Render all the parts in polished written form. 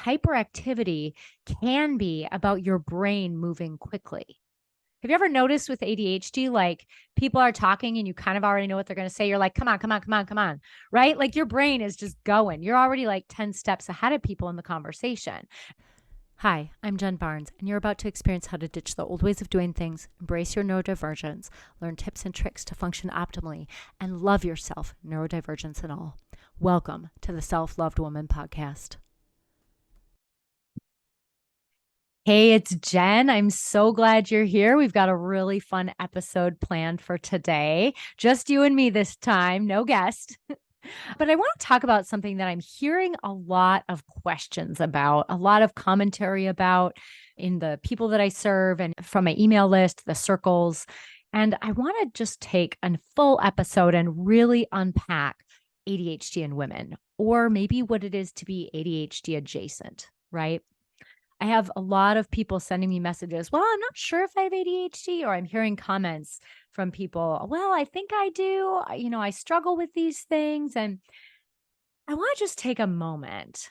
hyperactivity can be about your brain moving quickly. Have you ever noticed with ADHD, like people are talking and you kind of already know what they're going to say? You're like, come on, come on, come on, come on, right? Like your brain is just going. You're already like 10 steps ahead of people in the conversation. Hi, I'm Jen Barnes, and you're about to experience how to ditch the old ways of doing things, embrace your neurodivergence, learn tips and tricks to function optimally, and love yourself, neurodivergence and all. Welcome to the Self-Loved Woman podcast. Hey, it's Jen. I'm so glad you're here. We've got a really fun episode planned for today. Just you and me this time, no guest. But I want to talk about something that I'm hearing a lot of questions about, a lot of commentary about in the people that I serve and from my email list, the circles. And I want to just take a full episode and really unpack ADHD in women, or maybe what it is to be ADHD adjacent, right? I have a lot of people sending me messages. Well, I'm not sure if I have ADHD, or I'm hearing comments from people. Well, I think I do. I struggle with these things. And I want to just take a moment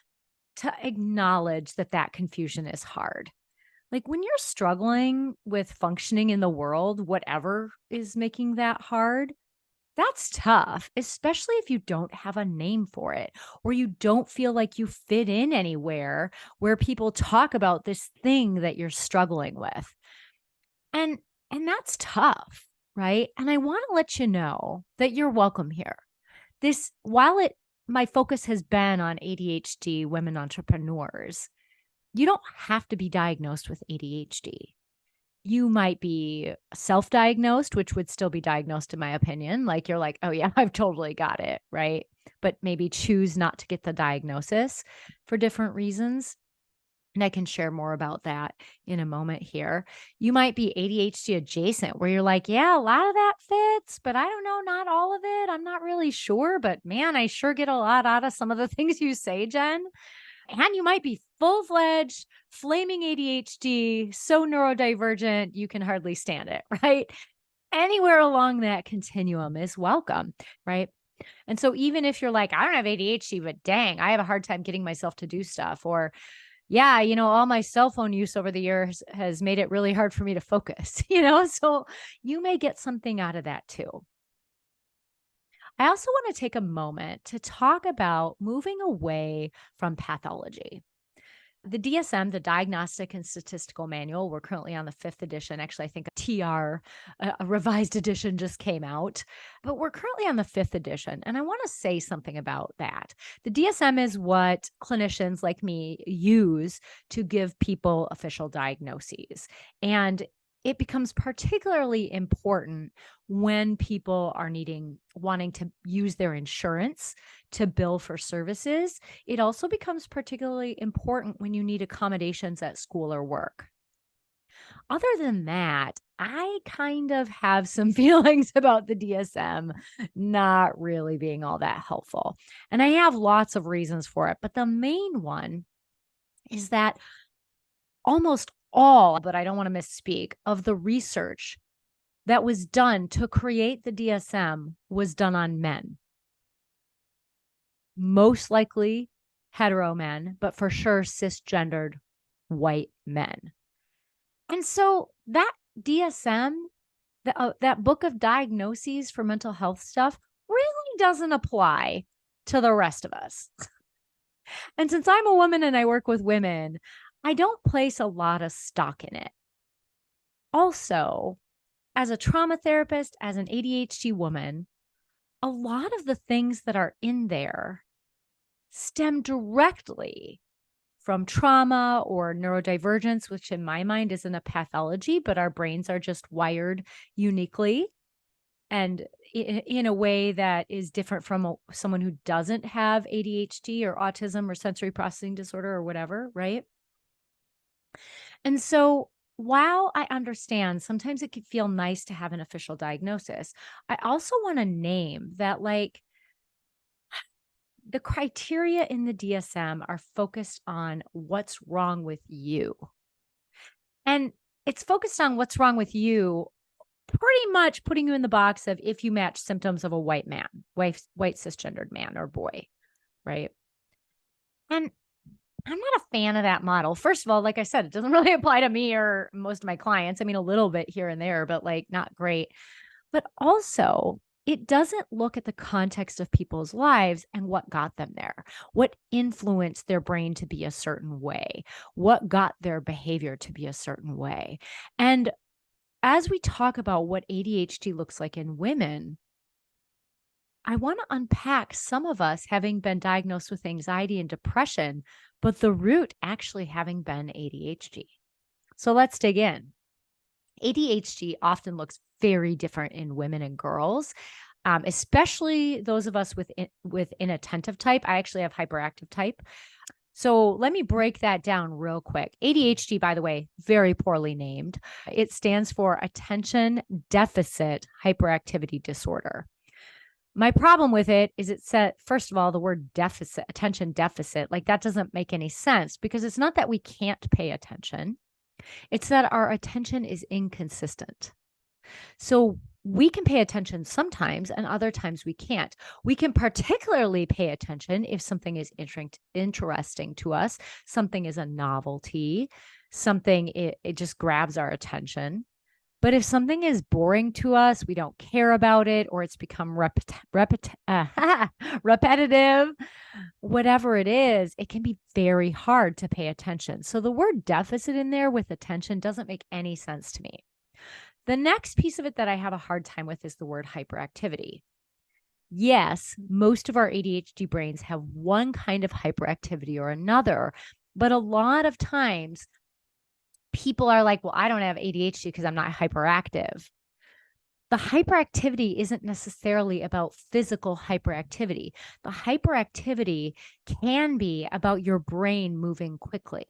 to acknowledge that confusion is hard. Like when you're struggling with functioning in the world, whatever is making that hard, that's tough, especially if you don't have a name for it or you don't feel like you fit in anywhere where people talk about this thing that you're struggling with. And that's tough, right? And I want to let you know that you're welcome here. While my focus has been on ADHD women entrepreneurs, you don't have to be diagnosed with ADHD. You might be self-diagnosed, which would still be diagnosed in my opinion. Like you're like, oh yeah, I've totally got it, right? But maybe choose not to get the diagnosis for different reasons. And I can share more about that in a moment here. You might be ADHD adjacent where you're like, yeah, a lot of that fits, but I don't know, not all of it. I'm not really sure, but man, I sure get a lot out of some of the things you say, Jen. And you might be full-fledged, flaming ADHD, so neurodivergent, you can hardly stand it, right? Anywhere along that continuum is welcome, right? And so even if you're like, I don't have ADHD, but dang, I have a hard time getting myself to do stuff, or yeah, all my cell phone use over the years has made it really hard for me to focus, so you may get something out of that too. I also want to take a moment to talk about moving away from pathology. The DSM, the Diagnostic and Statistical Manual, we're currently on the 5th edition. Actually, I think a TR, a revised edition just came out, but we're currently on the 5th edition. And I want to say something about that. The DSM is what clinicians like me use to give people official diagnoses. And it becomes particularly important when people are wanting to use their insurance to bill for services. It also becomes particularly important when you need accommodations at school or work. Other than that, I kind of have some feelings about the DSM not really being all that helpful. And I have lots of reasons for it, but the main one is that almost all, but I don't want to misspeak, of the research that was done to create the DSM was done on men. Most likely hetero men, but for sure cisgendered white men. And so that DSM, that book of diagnoses for mental health stuff, really doesn't apply to the rest of us. And since I'm a woman and I work with women, I don't place a lot of stock in it. Also, as a trauma therapist, as an ADHD woman, a lot of the things that are in there stem directly from trauma or neurodivergence, which in my mind isn't a pathology, but our brains are just wired uniquely and in a way that is different from someone who doesn't have ADHD or autism or sensory processing disorder or whatever, right? And so while I understand sometimes it could feel nice to have an official diagnosis, I also want to name that like the criteria in the DSM are focused on what's wrong with you. And it's focused on what's wrong with you, pretty much putting you in the box of if you match symptoms of a white white cisgendered man or boy, right? And I'm not a fan of that model. First of all, like I said, it doesn't really apply to me or most of my clients. I mean, a little bit here and there, but like not great. But also, it doesn't look at the context of people's lives and what got them there, what influenced their brain to be a certain way, what got their behavior to be a certain way. And as we talk about what ADHD looks like in women, I want to unpack some of us having been diagnosed with anxiety and depression, but the root actually having been ADHD. So let's dig in. ADHD often looks very different in women and girls, especially those of us with inattentive type. I actually have hyperactive type. So let me break that down real quick. ADHD, by the way, very poorly named. It stands for Attention Deficit Hyperactivity Disorder. My problem with it is it said, first of all, the word deficit, attention deficit, like that doesn't make any sense because it's not that we can't pay attention. It's that our attention is inconsistent. So we can pay attention sometimes and other times we can't. We can particularly pay attention if something is interesting to us, something is a novelty, something it just grabs our attention. But if something is boring to us, we don't care about it, or it's become repetitive, whatever it is, it can be very hard to pay attention. So the word deficit in there with attention doesn't make any sense to me. The next piece of it that I have a hard time with is the word hyperactivity. Yes, most of our ADHD brains have one kind of hyperactivity or another, but a lot of times people are like, well, I don't have ADHD because I'm not hyperactive. The hyperactivity isn't necessarily about physical hyperactivity. The hyperactivity can be about your brain moving quickly.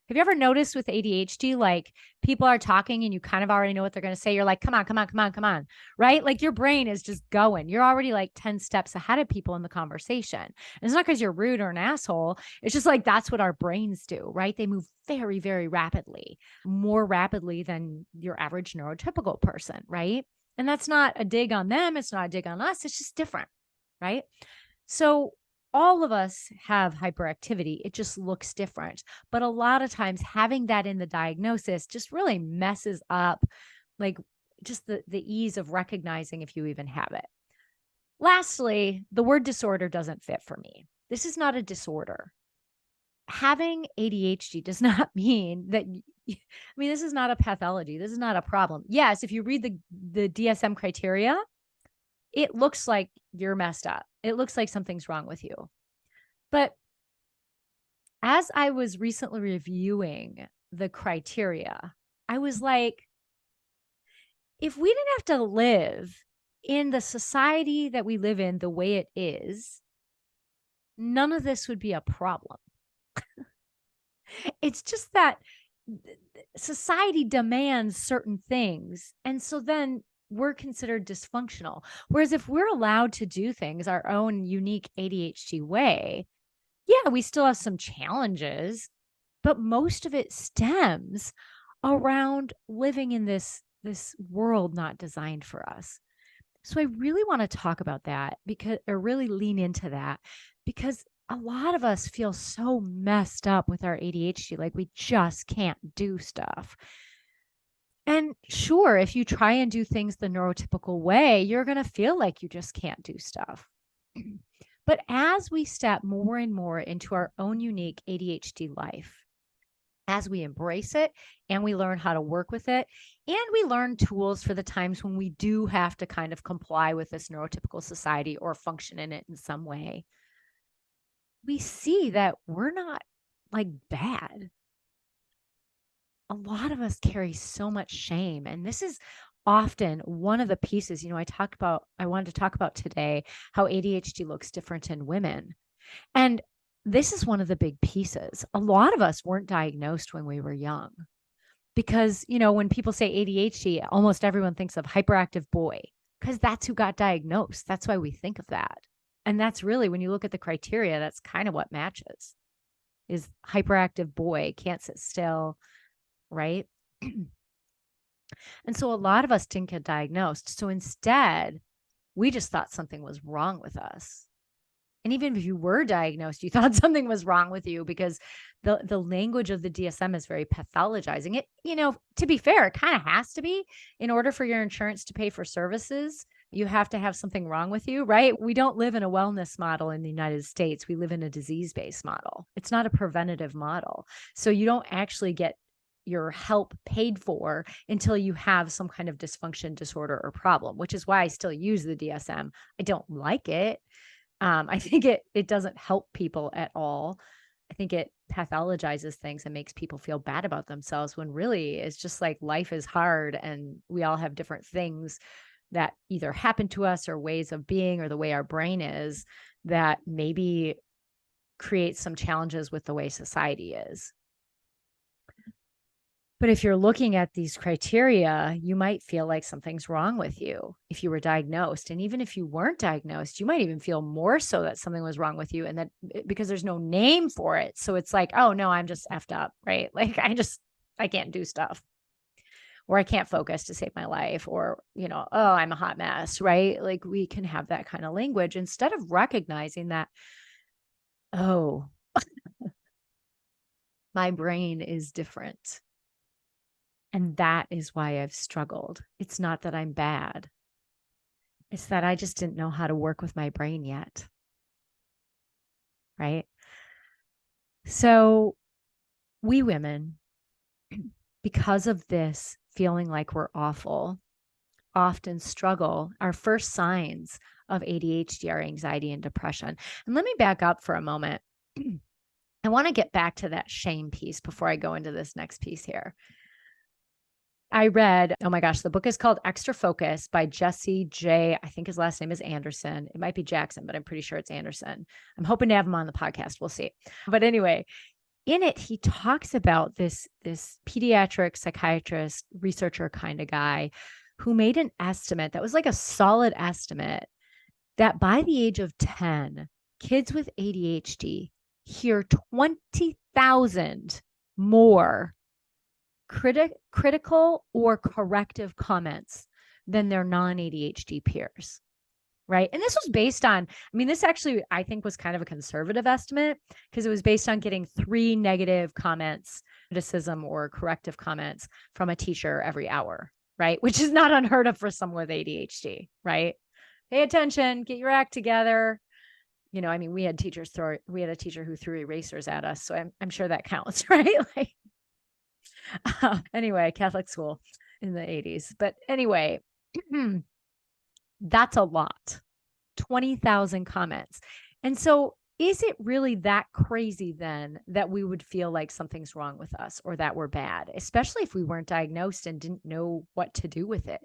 Have you ever noticed with ADHD, like people are talking and you kind of already know what they're going to say? You're like, come on, come on, come on, come on, right? Like your brain is just going. You're already like 10 steps ahead of people in the conversation. And it's not because you're rude or an asshole. It's just like that's what our brains do, right? They move very, very rapidly, more rapidly than your average neurotypical person, right? And that's not a dig on them. It's not a dig on us. It's just different, right? So all of us have hyperactivity. It just looks different. But a lot of times having that in the diagnosis just really messes up like just the ease of recognizing if you even have it. Lastly, the word disorder doesn't fit for me. This is not a disorder. Having ADHD does not mean that this is not a pathology. This is not a problem. Yes, if you read the DSM criteria, it looks like you're messed up. It looks like something's wrong with you. But as I was recently reviewing the criteria, I was like, if we didn't have to live in the society that we live in the way it is, none of this would be a problem. It's just that society demands certain things. And so then we're considered dysfunctional. Whereas if we're allowed to do things our own unique ADHD way, yeah, we still have some challenges, but most of it stems around living in this world not designed for us. So I really want to talk about that or really lean into that because a lot of us feel so messed up with our ADHD, like we just can't do stuff. And sure, if you try and do things the neurotypical way, you're going to feel like you just can't do stuff. But as we step more and more into our own unique ADHD life, as we embrace it and we learn how to work with it, and we learn tools for the times when we do have to kind of comply with this neurotypical society or function in it in some way, we see that we're not like bad. A lot of us carry so much shame. And this is often one of the pieces, I wanted to talk about today, how ADHD looks different in women. And this is one of the big pieces. A lot of us weren't diagnosed when we were young because, when people say ADHD, almost everyone thinks of hyperactive boy because that's who got diagnosed. That's why we think of that. And that's really, when you look at the criteria, that's kind of what matches is hyperactive boy, can't sit still, right? And so a lot of us didn't get diagnosed. So instead, we just thought something was wrong with us. And even if you were diagnosed, you thought something was wrong with you because the language of the DSM is very pathologizing. It, to be fair, it kind of has to be in order for your insurance to pay for services. You have to have something wrong with you, right? We don't live in a wellness model in the United States. We live in a disease-based model. It's not a preventative model. So you don't actually get your help paid for until you have some kind of dysfunction, disorder, or problem, which is why I still use the DSM. I don't like it. I think it doesn't help people at all. I think it pathologizes things and makes people feel bad about themselves when really it's just like life is hard and we all have different things that either happen to us or ways of being or the way our brain is that maybe create some challenges with the way society is. But if you're looking at these criteria, you might feel like something's wrong with you if you were diagnosed. And even if you weren't diagnosed, you might even feel more so that something was wrong with you and that because there's no name for it. So it's like, oh no, I'm just effed up, right? Like I can't do stuff or I can't focus to save my life or, oh, I'm a hot mess, right? Like we can have that kind of language instead of recognizing that, oh, my brain is different. And that is why I've struggled. It's not that I'm bad. It's that I just didn't know how to work with my brain yet. Right? So we women, because of this feeling like we're awful, often struggle. Our first signs of ADHD are anxiety and depression. And let me back up for a moment. I want to get back to that shame piece before I go into this next piece here. I read, oh my gosh, the book is called Extra Focus by Jesse J. I think his last name is Anderson. It might be Jackson, but I'm pretty sure it's Anderson. I'm hoping to have him on the podcast. We'll see. But anyway, in it, he talks about this pediatric psychiatrist, researcher kind of guy who made an estimate that was like a solid estimate that by the age of 10, kids with ADHD hear 20,000 more critical or corrective comments than their non-ADHD peers, right? And this was based on, this actually, I think was kind of a conservative estimate because it was based on getting 3 negative comments, criticism or corrective comments from a teacher every hour, right? Which is not unheard of for someone with ADHD, right? Pay attention, get your act together. We had a teacher who threw erasers at us. So I'm sure that counts, right? Like, anyway, Catholic school in the 80s. But anyway, that's a lot. 20,000 comments. And so is it really that crazy then that we would feel like something's wrong with us or that we're bad, especially if we weren't diagnosed and didn't know what to do with it,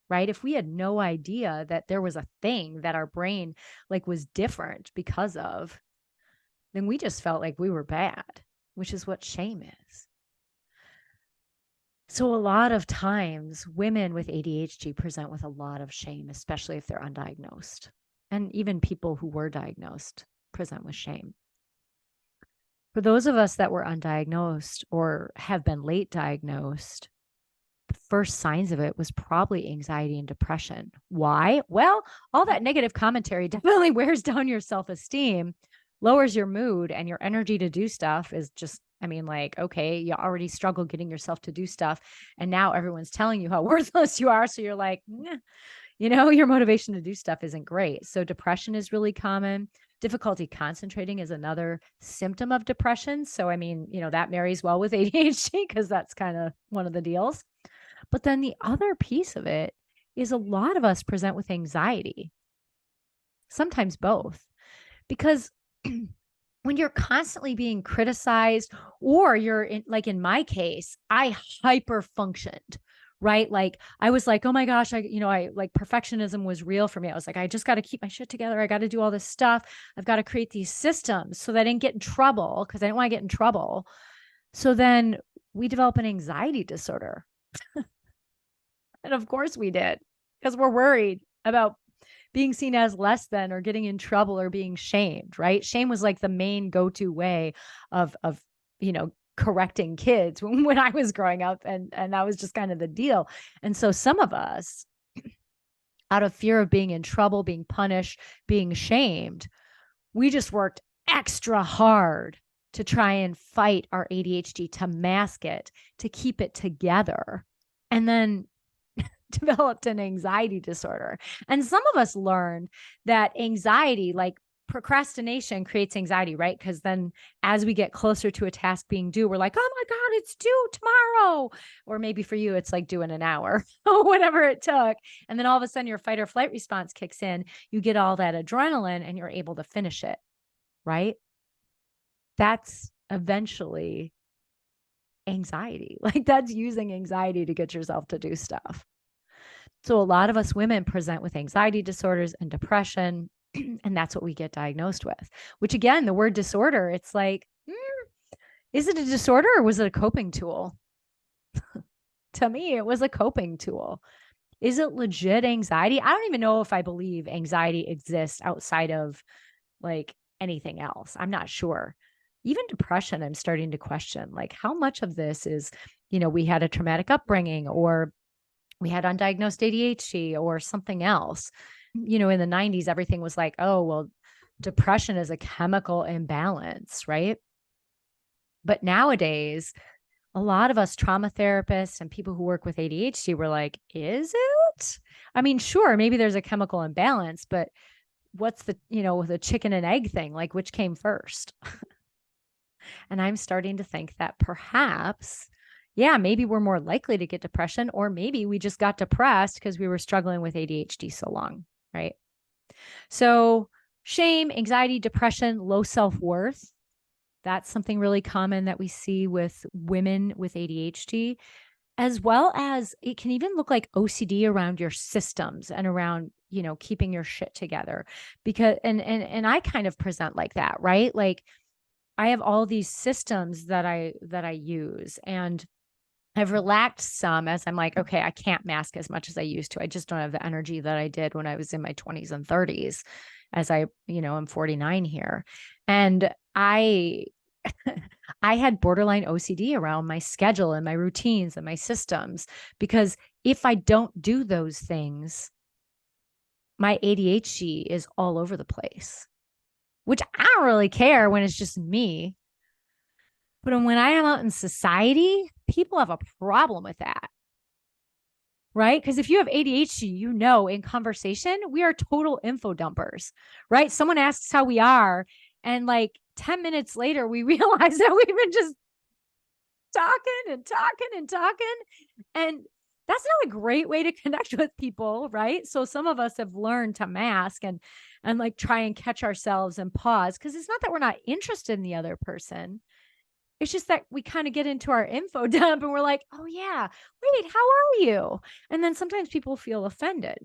right? If we had no idea that there was a thing that our brain was different because of, then we just felt like we were bad, which is what shame is. So a lot of times women with ADHD present with a lot of shame, especially if they're undiagnosed. And even people who were diagnosed present with shame. For those of us that were undiagnosed or have been late diagnosed, the first signs of it was probably anxiety and depression. Why? Well, all that negative commentary definitely wears down your self-esteem, lowers your mood, and your energy to do stuff is just, okay, you already struggle getting yourself to do stuff. And now everyone's telling you how worthless you are. So you're like, your motivation to do stuff isn't great. So depression is really common. Difficulty concentrating is another symptom of depression. So, that marries well with ADHD because that's kind of one of the deals. But then the other piece of it is a lot of us present with anxiety, sometimes both, because when you're constantly being criticized or you're in my case, I hyper functioned, right? Like I was like, oh my gosh, I perfectionism was real for me. I was like, I just got to keep my shit together. I got to do all this stuff. I've got to create these systems so that I didn't get in trouble because I didn't want to get in trouble. So then we develop an anxiety disorder. And of course we did because we're worried about being seen as less than or getting in trouble or being shamed, right? Shame was like the main go-to way of correcting kids when I was growing up. And that was just kind of the deal. And so some of us, out of fear of being in trouble, being punished, being shamed, We just worked extra hard to try and fight our ADHD, to mask it, to keep it together, and then developed an anxiety disorder. And some of us learned that anxiety, like procrastination, creates anxiety, right? Because then as we get closer to a task being due, we're like, oh my God, it's due tomorrow. Or maybe for you, it's like due in an hour or whatever it took. And then all of a sudden your fight or flight response kicks in. You get all that adrenaline and you're able to finish it, right? That's eventually anxiety. Like that's using anxiety to get yourself to do stuff. So a lot of us women present with anxiety disorders and depression, and that's what we get diagnosed with, which again, the word disorder, it's like, is it a disorder or was it a coping tool? To me, it was a coping tool. Is it legit anxiety? I don't even know if I believe anxiety exists outside of like anything else. I'm not sure. Even depression, I'm starting to question, like how much of this is, we had a traumatic upbringing, or we had undiagnosed ADHD or something else. In the 90s, everything was like, oh, well, depression is a chemical imbalance, right? But nowadays, a lot of us trauma therapists and people who work with ADHD were like, is it? I mean, sure, maybe there's a chemical imbalance, but what's the chicken and egg thing? Like, which came first? And I'm starting to think that perhaps, yeah, maybe we're more likely to get depression, or maybe we just got depressed because we were struggling with ADHD so long, right? So shame, anxiety, depression, low self-worth. That's something really common that we see with women with ADHD, as well as it can even look like OCD around your systems and around, keeping your shit together. Because, and I kind of present like that, right? Like I have all these systems that I use, and I've relaxed some as I'm like, okay, I can't mask as much as I used to. I just don't have the energy that I did when I was in my 20s and 30s, as I'm 49 here. And I I had borderline OCD around my schedule and my routines and my systems, because if I don't do those things, my ADHD is all over the place, which I don't really care when it's just me. But when I am out in society, people have a problem with that, right? Because if you have ADHD, in conversation, we are total info dumpers, right? Someone asks how we are, and like 10 minutes later, we realize that we've been just talking and talking and talking. And that's not a great way to connect with people, right? So some of us have learned to mask and like try and catch ourselves and pause, because it's not that we're not interested in the other person. It's just that we kind of get into our info dump and we're like, oh yeah, wait, how are you? And then sometimes people feel offended.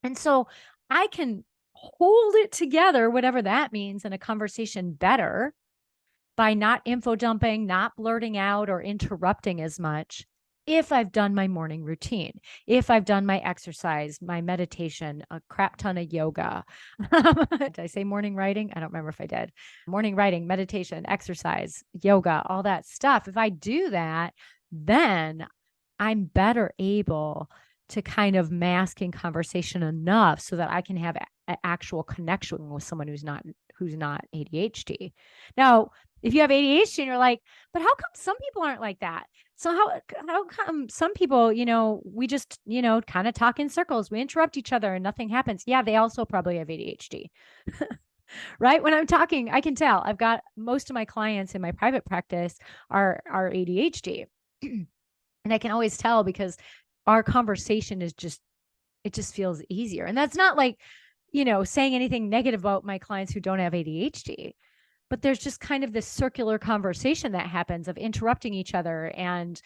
And so I can hold it together, whatever that means, in a conversation better by not info dumping, not blurting out or interrupting as much, if I've done my morning routine, if I've done my exercise, my meditation, a crap ton of yoga. Did I say morning writing? I don't remember if I did. Morning writing, meditation, exercise, yoga, all that stuff. If I do that, then I'm better able to kind of mask in conversation enough so that I can have an actual connection with someone who's not ADHD. Now, if you have ADHD and you're like, but how come some people aren't like that? So how come some people, we just, kind of talk in circles, we interrupt each other and nothing happens? Yeah, they also probably have ADHD. Right? When I'm talking, I can tell. I've got most of my clients in my private practice are ADHD. And I can always tell because our conversation is it just feels easier. And that's not like, saying anything negative about my clients who don't have ADHD. But there's just kind of this circular conversation that happens of interrupting each other and,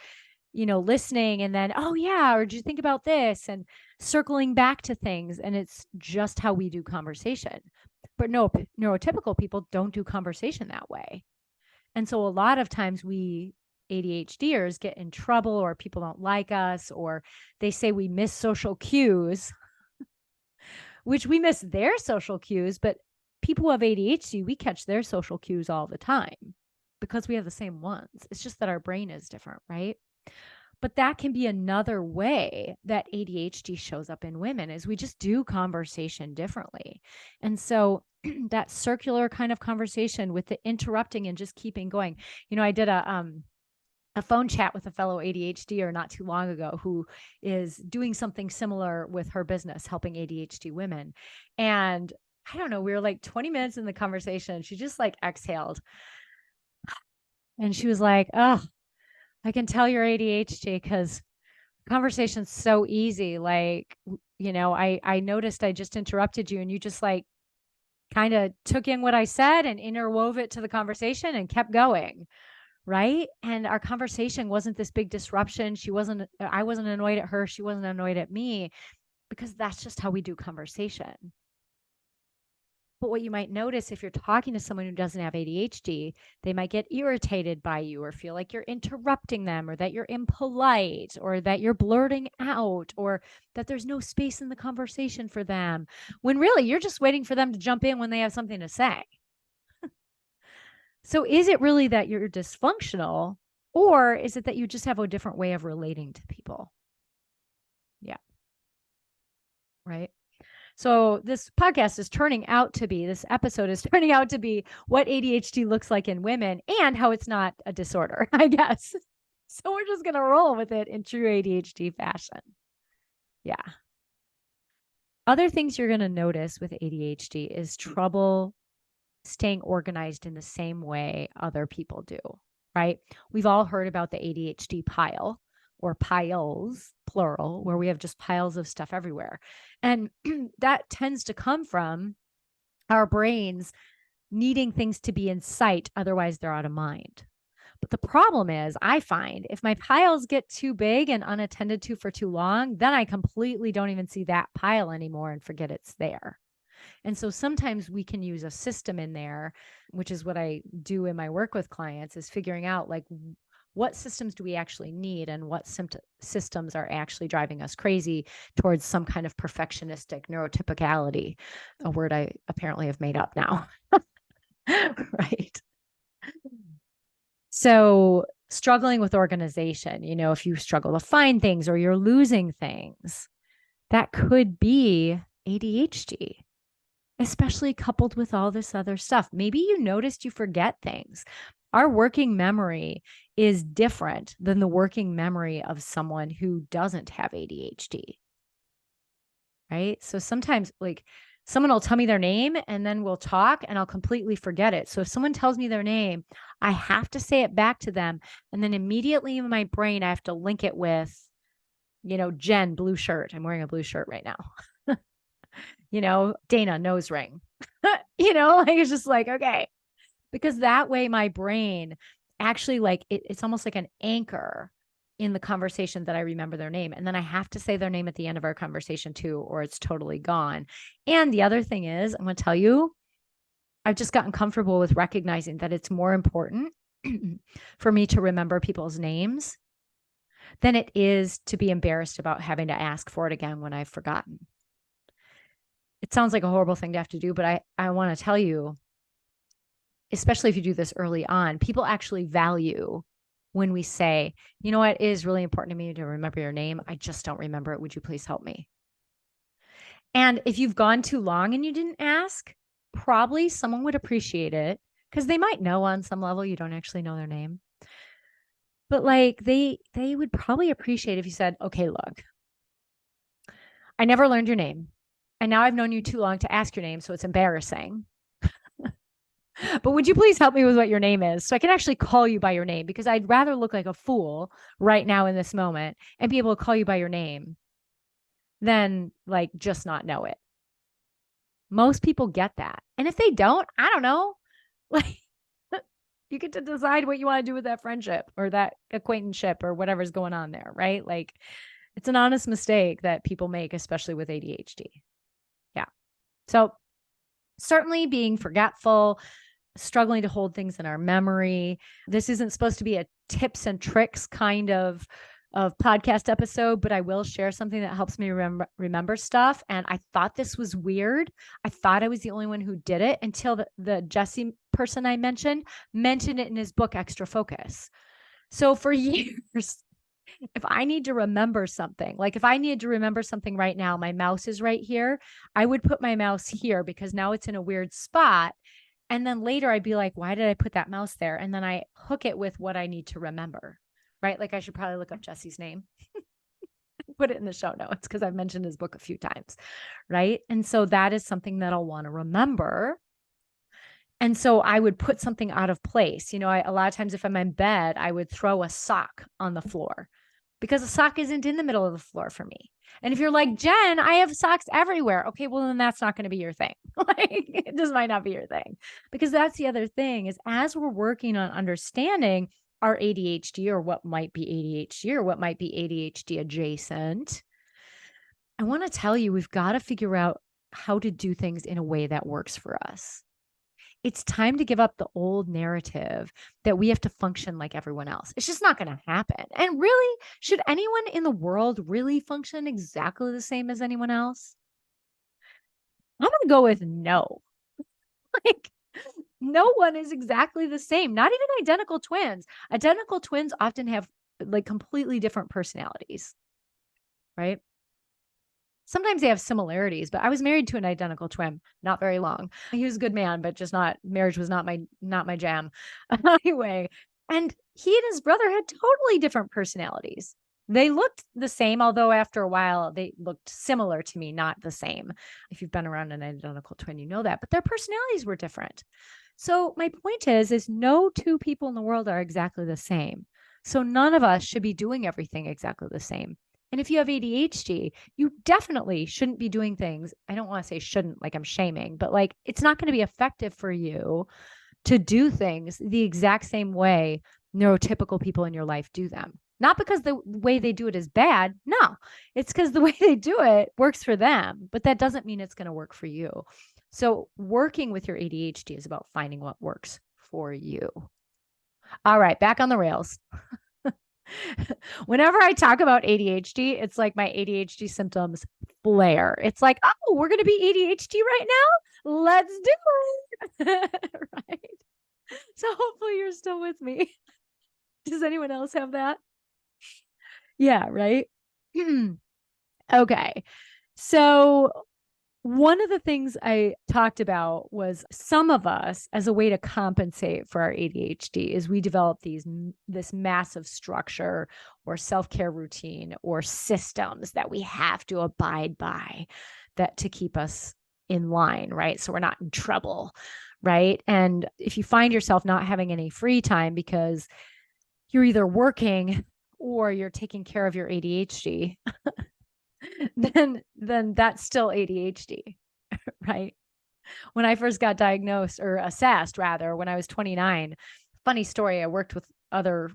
listening, and then, oh yeah, or did you think about this? And circling back to things. And it's just how we do conversation. But no, neurotypical people don't do conversation that way. And so a lot of times we ADHDers get in trouble, or people don't like us, or they say we miss social cues, which we miss their social cues, but people who have ADHD, we catch their social cues all the time because we have the same ones. It's just that our brain is different, right? But that can be another way that ADHD shows up in women is we just do conversation differently. And so that circular kind of conversation with the interrupting and just keeping going. I did a phone chat with a fellow ADHDer not too long ago who is doing something similar with her business, helping ADHD women. And I don't know, we were like 20 minutes in the conversation. She just like exhaled and she was like, "Oh, I can tell you're ADHD because conversation's so easy. Like, I noticed I just interrupted you and you just like kind of took in what I said and interwove it to the conversation and kept going." Right. And our conversation wasn't this big disruption. I wasn't annoyed at her. She wasn't annoyed at me because that's just how we do conversation. But what you might notice if you're talking to someone who doesn't have ADHD, they might get irritated by you or feel like you're interrupting them or that you're impolite or that you're blurting out or that there's no space in the conversation for them when really you're just waiting for them to jump in when they have something to say. So is it really that you're dysfunctional or is it that you just have a different way of relating to people? Yeah. Right. So this episode is turning out to be what ADHD looks like in women and how it's not a disorder, I guess. So we're just going to roll with it in true ADHD fashion. Yeah. Other things you're going to notice with ADHD is trouble staying organized in the same way other people do, right? We've all heard about the ADHD pile or piles, plural, where we have just piles of stuff everywhere. And that tends to come from our brains needing things to be in sight, otherwise they're out of mind. But the problem is, I find if my piles get too big and unattended to for too long, then I completely don't even see that pile anymore and forget it's there. And so sometimes we can use a system in there, which is what I do in my work with clients, is figuring out like what systems do we actually need and what systems are actually driving us crazy towards some kind of perfectionistic neurotypicality, a word I apparently have made up now. Right. So struggling with organization, if you struggle to find things or you're losing things, that could be ADHD. Especially coupled with all this other stuff. Maybe you noticed you forget things. Our working memory is different than the working memory of someone who doesn't have ADHD, right? So sometimes like someone will tell me their name and then we'll talk and I'll completely forget it. So if someone tells me their name, I have to say it back to them. And then immediately in my brain, I have to link it with, Jen, blue shirt. I'm wearing a blue shirt right now. Dana, nose ring, like it's just like, okay, because that way my brain actually like it's almost like an anchor in the conversation that I remember their name. And then I have to say their name at the end of our conversation too, or it's totally gone. And the other thing is, I'm going to tell you, I've just gotten comfortable with recognizing that it's more important for me to remember people's names than it is to be embarrassed about having to ask for it again when I've forgotten. It sounds like a horrible thing to have to do, but I want to tell you, especially if you do this early on, people actually value when we say, you know what, it is really important to me to remember your name. I just don't remember it. Would you please help me? And if you've gone too long and you didn't ask, probably someone would appreciate it because they might know on some level you don't actually know their name. But like they would probably appreciate if you said, okay, look, I never learned your name. And now I've known you too long to ask your name, so it's embarrassing. But would you please help me with what your name is so I can actually call you by your name? Because I'd rather look like a fool right now in this moment and be able to call you by your name than like just not know it. Most people get that. And if they don't, I don't know. Like you get to decide what you want to do with that friendship or that acquaintanceship or whatever's going on there, right? Like it's an honest mistake that people make, especially with ADHD. Yeah. So certainly being forgetful, struggling to hold things in our memory. This isn't supposed to be a tips and tricks kind of podcast episode, but I will share something that helps me remember stuff. And I thought this was weird. I thought I was the only one who did it until the Jesse person I mentioned it in his book, Extra Focus. So for years, If I need to remember something, like if I needed to remember something right now, my mouse is right here. I would put my mouse here because now it's in a weird spot. And then later I'd be like, why did I put that mouse there? And then I hook it with what I need to remember, right? Like I should probably look up Jesse's name, put it in the show notes because I've mentioned his book a few times, right? And so that is something that I'll want to remember. And so I would put something out of place. A lot of times if I'm in bed, I would throw a sock on the floor because a sock isn't in the middle of the floor for me. And if you're like, Jen, I have socks everywhere. Okay, well, then that's not going to be your thing. Like, it just might not be your thing. Because that's the other thing is as we're working on understanding our ADHD or what might be ADHD or what might be ADHD adjacent, I want to tell you, we've got to figure out how to do things in a way that works for us. It's time to give up the old narrative that we have to function like everyone else. It's just not going to happen. And really, should anyone in the world really function exactly the same as anyone else? I'm going to go with no. Like, no one is exactly the same, not even identical twins. Identical twins often have like completely different personalities, right? Sometimes they have similarities, but I was married to an identical twin, not very long. He was a good man, but just not marriage was not my jam. Anyway, and he and his brother had totally different personalities. They looked the same, although after a while they looked similar to me, not the same. If you've been around an identical twin, you know that, but their personalities were different. So my point is no two people in the world are exactly the same. So none of us should be doing everything exactly the same. And if you have ADHD, you definitely shouldn't be doing things. I don't want to say shouldn't, like I'm shaming, but like it's not going to be effective for you to do things the exact same way neurotypical people in your life do them. Not because the way they do it is bad. No, it's because the way they do it works for them, but that doesn't mean it's going to work for you. So working with your ADHD is about finding what works for you. All right, back on the rails. Whenever I talk about ADHD, it's like my ADHD symptoms flare. It's like, oh, we're going to be ADHD right now. Let's do it. Right. So hopefully you're still with me. Does anyone else have that? Yeah, right. Okay. So one of the things I talked about was some of us, as a way to compensate for our ADHD, is we develop this massive structure or self-care routine or systems that we have to abide by that to keep us in line, right? So we're not in trouble, right? And if you find yourself not having any free time because you're either working or you're taking care of your ADHD, then that's still ADHD, right? When I first got diagnosed or assessed rather, when I was 29, funny story, I worked with other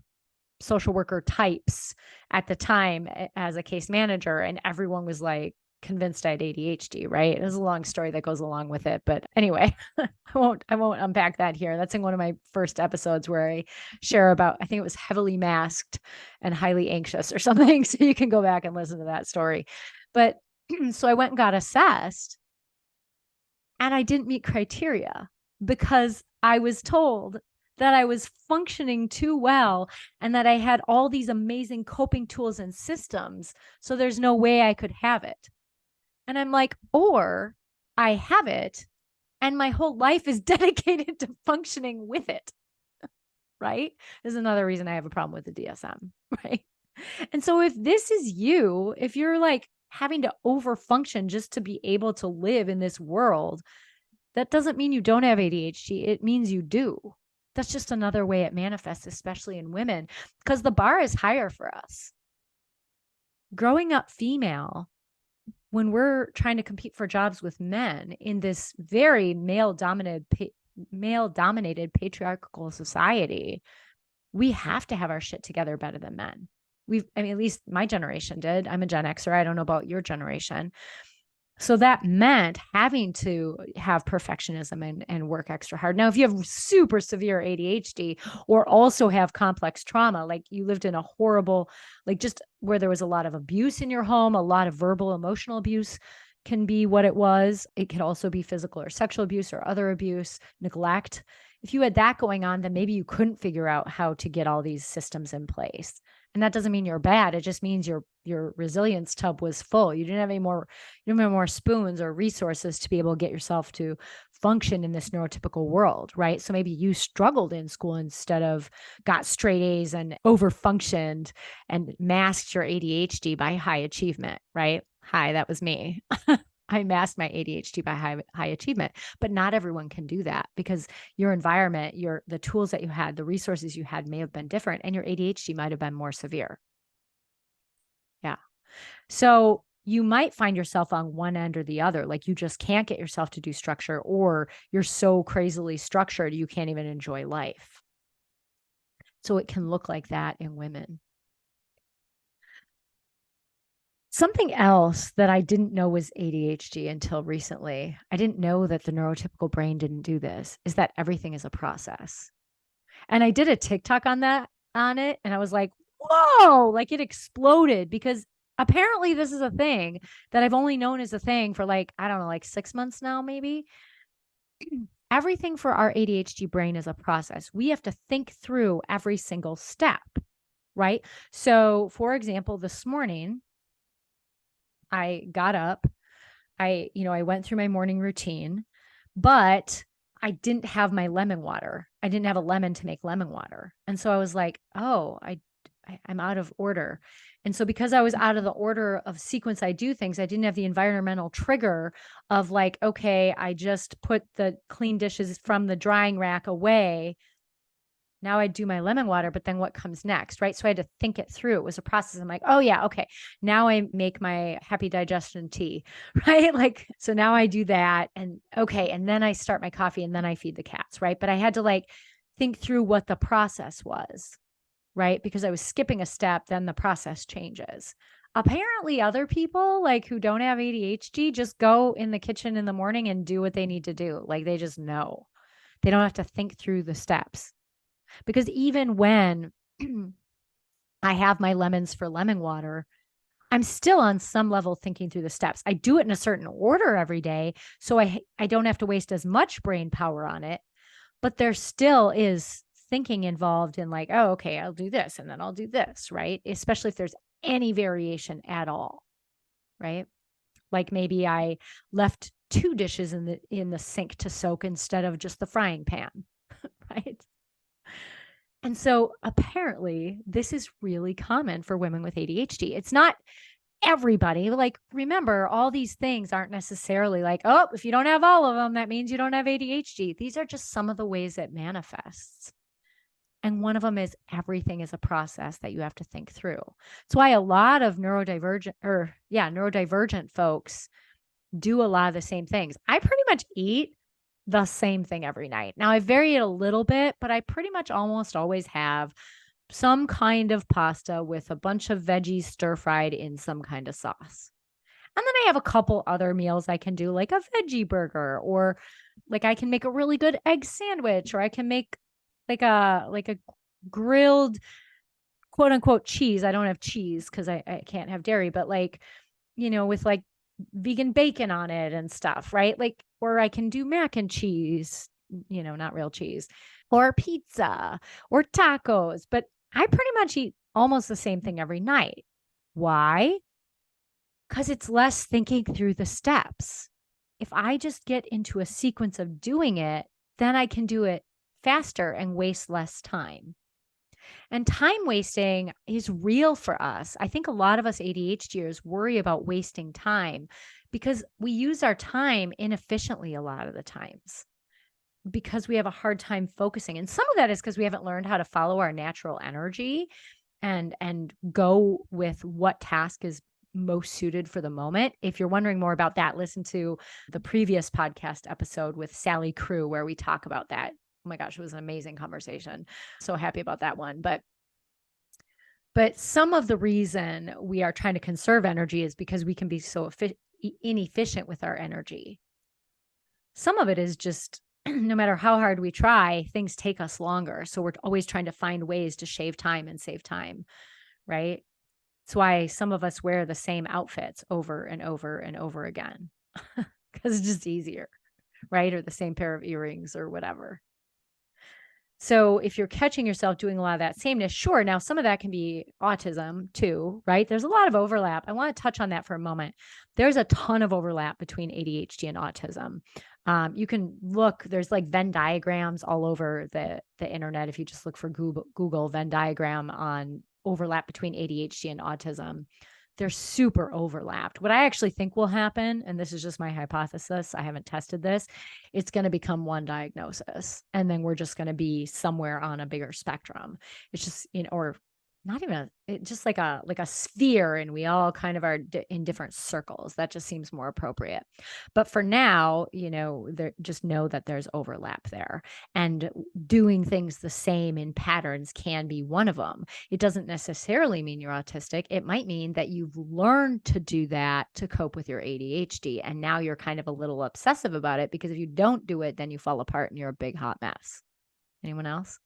social worker types at the time as a case manager, and everyone was like convinced I had ADHD, right? There's a long story that goes along with it, but anyway, I won't unpack that here. That's in one of my first episodes where I share about, I think it was heavily masked and highly anxious or something. So you can go back and listen to that story. But so I went and got assessed and I didn't meet criteria because I was told that I was functioning too well and that I had all these amazing coping tools and systems. So there's no way I could have it. And I'm like, or I have it and my whole life is dedicated to functioning with it. Right? This is another reason I have a problem with the DSM. Right? And so if this is you, if you're like having to overfunction just to be able to live in this world, that doesn't mean you don't have ADHD. It means you do. That's just another way it manifests, especially in women, because the bar is higher for us. Growing up female, when we're trying to compete for jobs with men in this very male-dominated patriarchal society, we have to have our shit together better than men. At least my generation did. I'm a Gen Xer. I don't know about your generation. So that meant having to have perfectionism and work extra hard. Now, if you have super severe ADHD or also have complex trauma, like you lived in a horrible, like just where there was a lot of abuse in your home, a lot of verbal, emotional abuse can be what it was. It could also be physical or sexual abuse or other abuse, neglect. if you had that going on, then maybe you couldn't figure out how to get all these systems in place. And that doesn't mean you're bad. It just means your resilience tub was full. You didn't have more spoons or resources to be able to get yourself to function in this neurotypical world, right? So maybe you struggled in school instead of got straight A's and overfunctioned and masked your ADHD by high achievement, right? Hi, that was me. I masked my ADHD by high achievement, but not everyone can do that because your environment, the tools that you had, the resources you had may have been different, and your ADHD might have been more severe. Yeah. So you might find yourself on one end or the other, like you just can't get yourself to do structure, or you're so crazily structured you can't even enjoy life. So it can look like that in women. Something else that I didn't know was ADHD until recently, I didn't know that the neurotypical brain didn't do this, is that everything is a process. And I did a TikTok on it, and I was like, whoa, like it exploded because apparently this is a thing that I've only known as a thing for like, I don't know, like 6 months now, maybe. Everything for our ADHD brain is a process. We have to think through every single step, right? So, for example, this morning, I got up, I went through my morning routine, but I didn't have my lemon water. I didn't have a lemon to make lemon water. And so I was like, oh, I'm out of order. And so because I was out of the order of sequence I do things, I didn't have the environmental trigger of like, okay, I just put the clean dishes from the drying rack away. Now I do my lemon water, but then what comes next, right? So I had to think it through. It was a process. I'm like, oh yeah, okay. Now I make my happy digestion tea, right? Like, so now I do that and okay. And then I start my coffee and then I feed the cats, right? But I had to like think through what the process was, right? Because I was skipping a step, then the process changes. Apparently other people like who don't have ADHD just go in the kitchen in the morning and do what they need to do. Like they just know. They don't have to think through the steps. Because even when I have my lemons for lemon water, I'm still on some level thinking through the steps. I do it in a certain order every day, so I don't have to waste as much brain power on it, but there still is thinking involved in like, oh, okay, I'll do this and then I'll do this, right? Especially if there's any variation at all, right? Like maybe I left two dishes in the sink to soak instead of just the frying pan, right? And so apparently this is really common for women with ADHD. It's not everybody. Like, remember, all these things aren't necessarily like, oh, if you don't have all of them, that means you don't have ADHD. These are just some of the ways it manifests. And one of them is everything is a process that you have to think through. That's why a lot of neurodivergent folks do a lot of the same things. I pretty much eat the same thing every night. Now I vary it a little bit, but I pretty much almost always have some kind of pasta with a bunch of veggies stir fried in some kind of sauce. And then I have a couple other meals I can do, like a veggie burger, or like I can make a really good egg sandwich, or I can make like a grilled quote unquote cheese. I don't have cheese because I can't have dairy, but like, with like vegan bacon on it and stuff, right? Like, or I can do mac and cheese, not real cheese, or pizza or tacos, but I pretty much eat almost the same thing every night. Why? Because it's less thinking through the steps. If I just get into a sequence of doing it, then I can do it faster and waste less time. And time wasting is real for us. I think a lot of us ADHDers worry about wasting time because we use our time inefficiently a lot of the times because we have a hard time focusing. And some of that is because we haven't learned how to follow our natural energy and go with what task is most suited for the moment. If you're wondering more about that, listen to the previous podcast episode with Sally Crew, where we talk about that. Oh my gosh, it was an amazing conversation. So happy about that one. But some of the reason we are trying to conserve energy is because we can be so inefficient with our energy. Some of it is just no matter how hard we try, things take us longer. So we're always trying to find ways to shave time and save time, right? That's why some of us wear the same outfits over and over and over again because it's just easier, right? Or the same pair of earrings or whatever. So if you're catching yourself doing a lot of that sameness, sure. Now, some of that can be autism too, right? There's a lot of overlap. I want to touch on that for a moment. There's a ton of overlap between ADHD and autism. You can look, there's like Venn diagrams all over the internet. If you just look for Google Venn diagram on overlap between ADHD and autism, they're super overlapped. What I actually think will happen, and this is just my hypothesis, I haven't tested this, it's going to become one diagnosis. And then we're just going to be somewhere on a bigger spectrum. It's just, or not even just like a sphere, and we all kind of are in different circles. That just seems more appropriate. But for now, just know that there's overlap there, and doing things the same in patterns can be one of them. It doesn't necessarily mean you're autistic. It might mean that you've learned to do that to cope with your ADHD, and now you're kind of a little obsessive about it, because if you don't do it, then you fall apart and you're a big hot mess. Anyone else?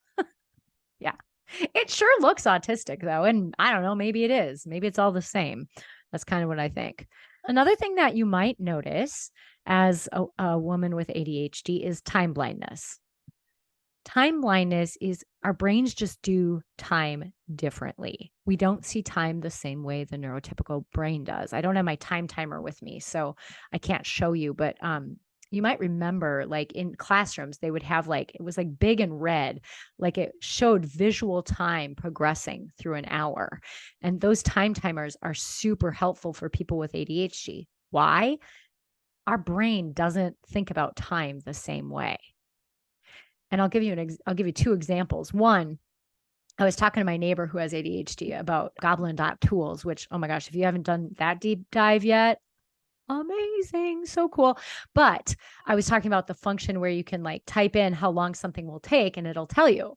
Yeah. It sure looks autistic though. And I don't know, maybe it is. Maybe it's all the same. That's kind of what I think. Another thing that you might notice as a woman with ADHD is time blindness. Time blindness is our brains just do time differently. We don't see time the same way the neurotypical brain does. I don't have my time timer with me, so I can't show you, but you might remember, like in classrooms, they would have it was like big and red, like it showed visual time progressing through an hour. And those time timers are super helpful for people with ADHD. Why? Our brain doesn't think about time the same way. And I'll give you two examples. One, I was talking to my neighbor who has ADHD about Goblin Dot tools, which, oh my gosh, if you haven't done that deep dive yet, amazing, so cool. But I was talking about the function where you can type in how long something will take and it'll tell you.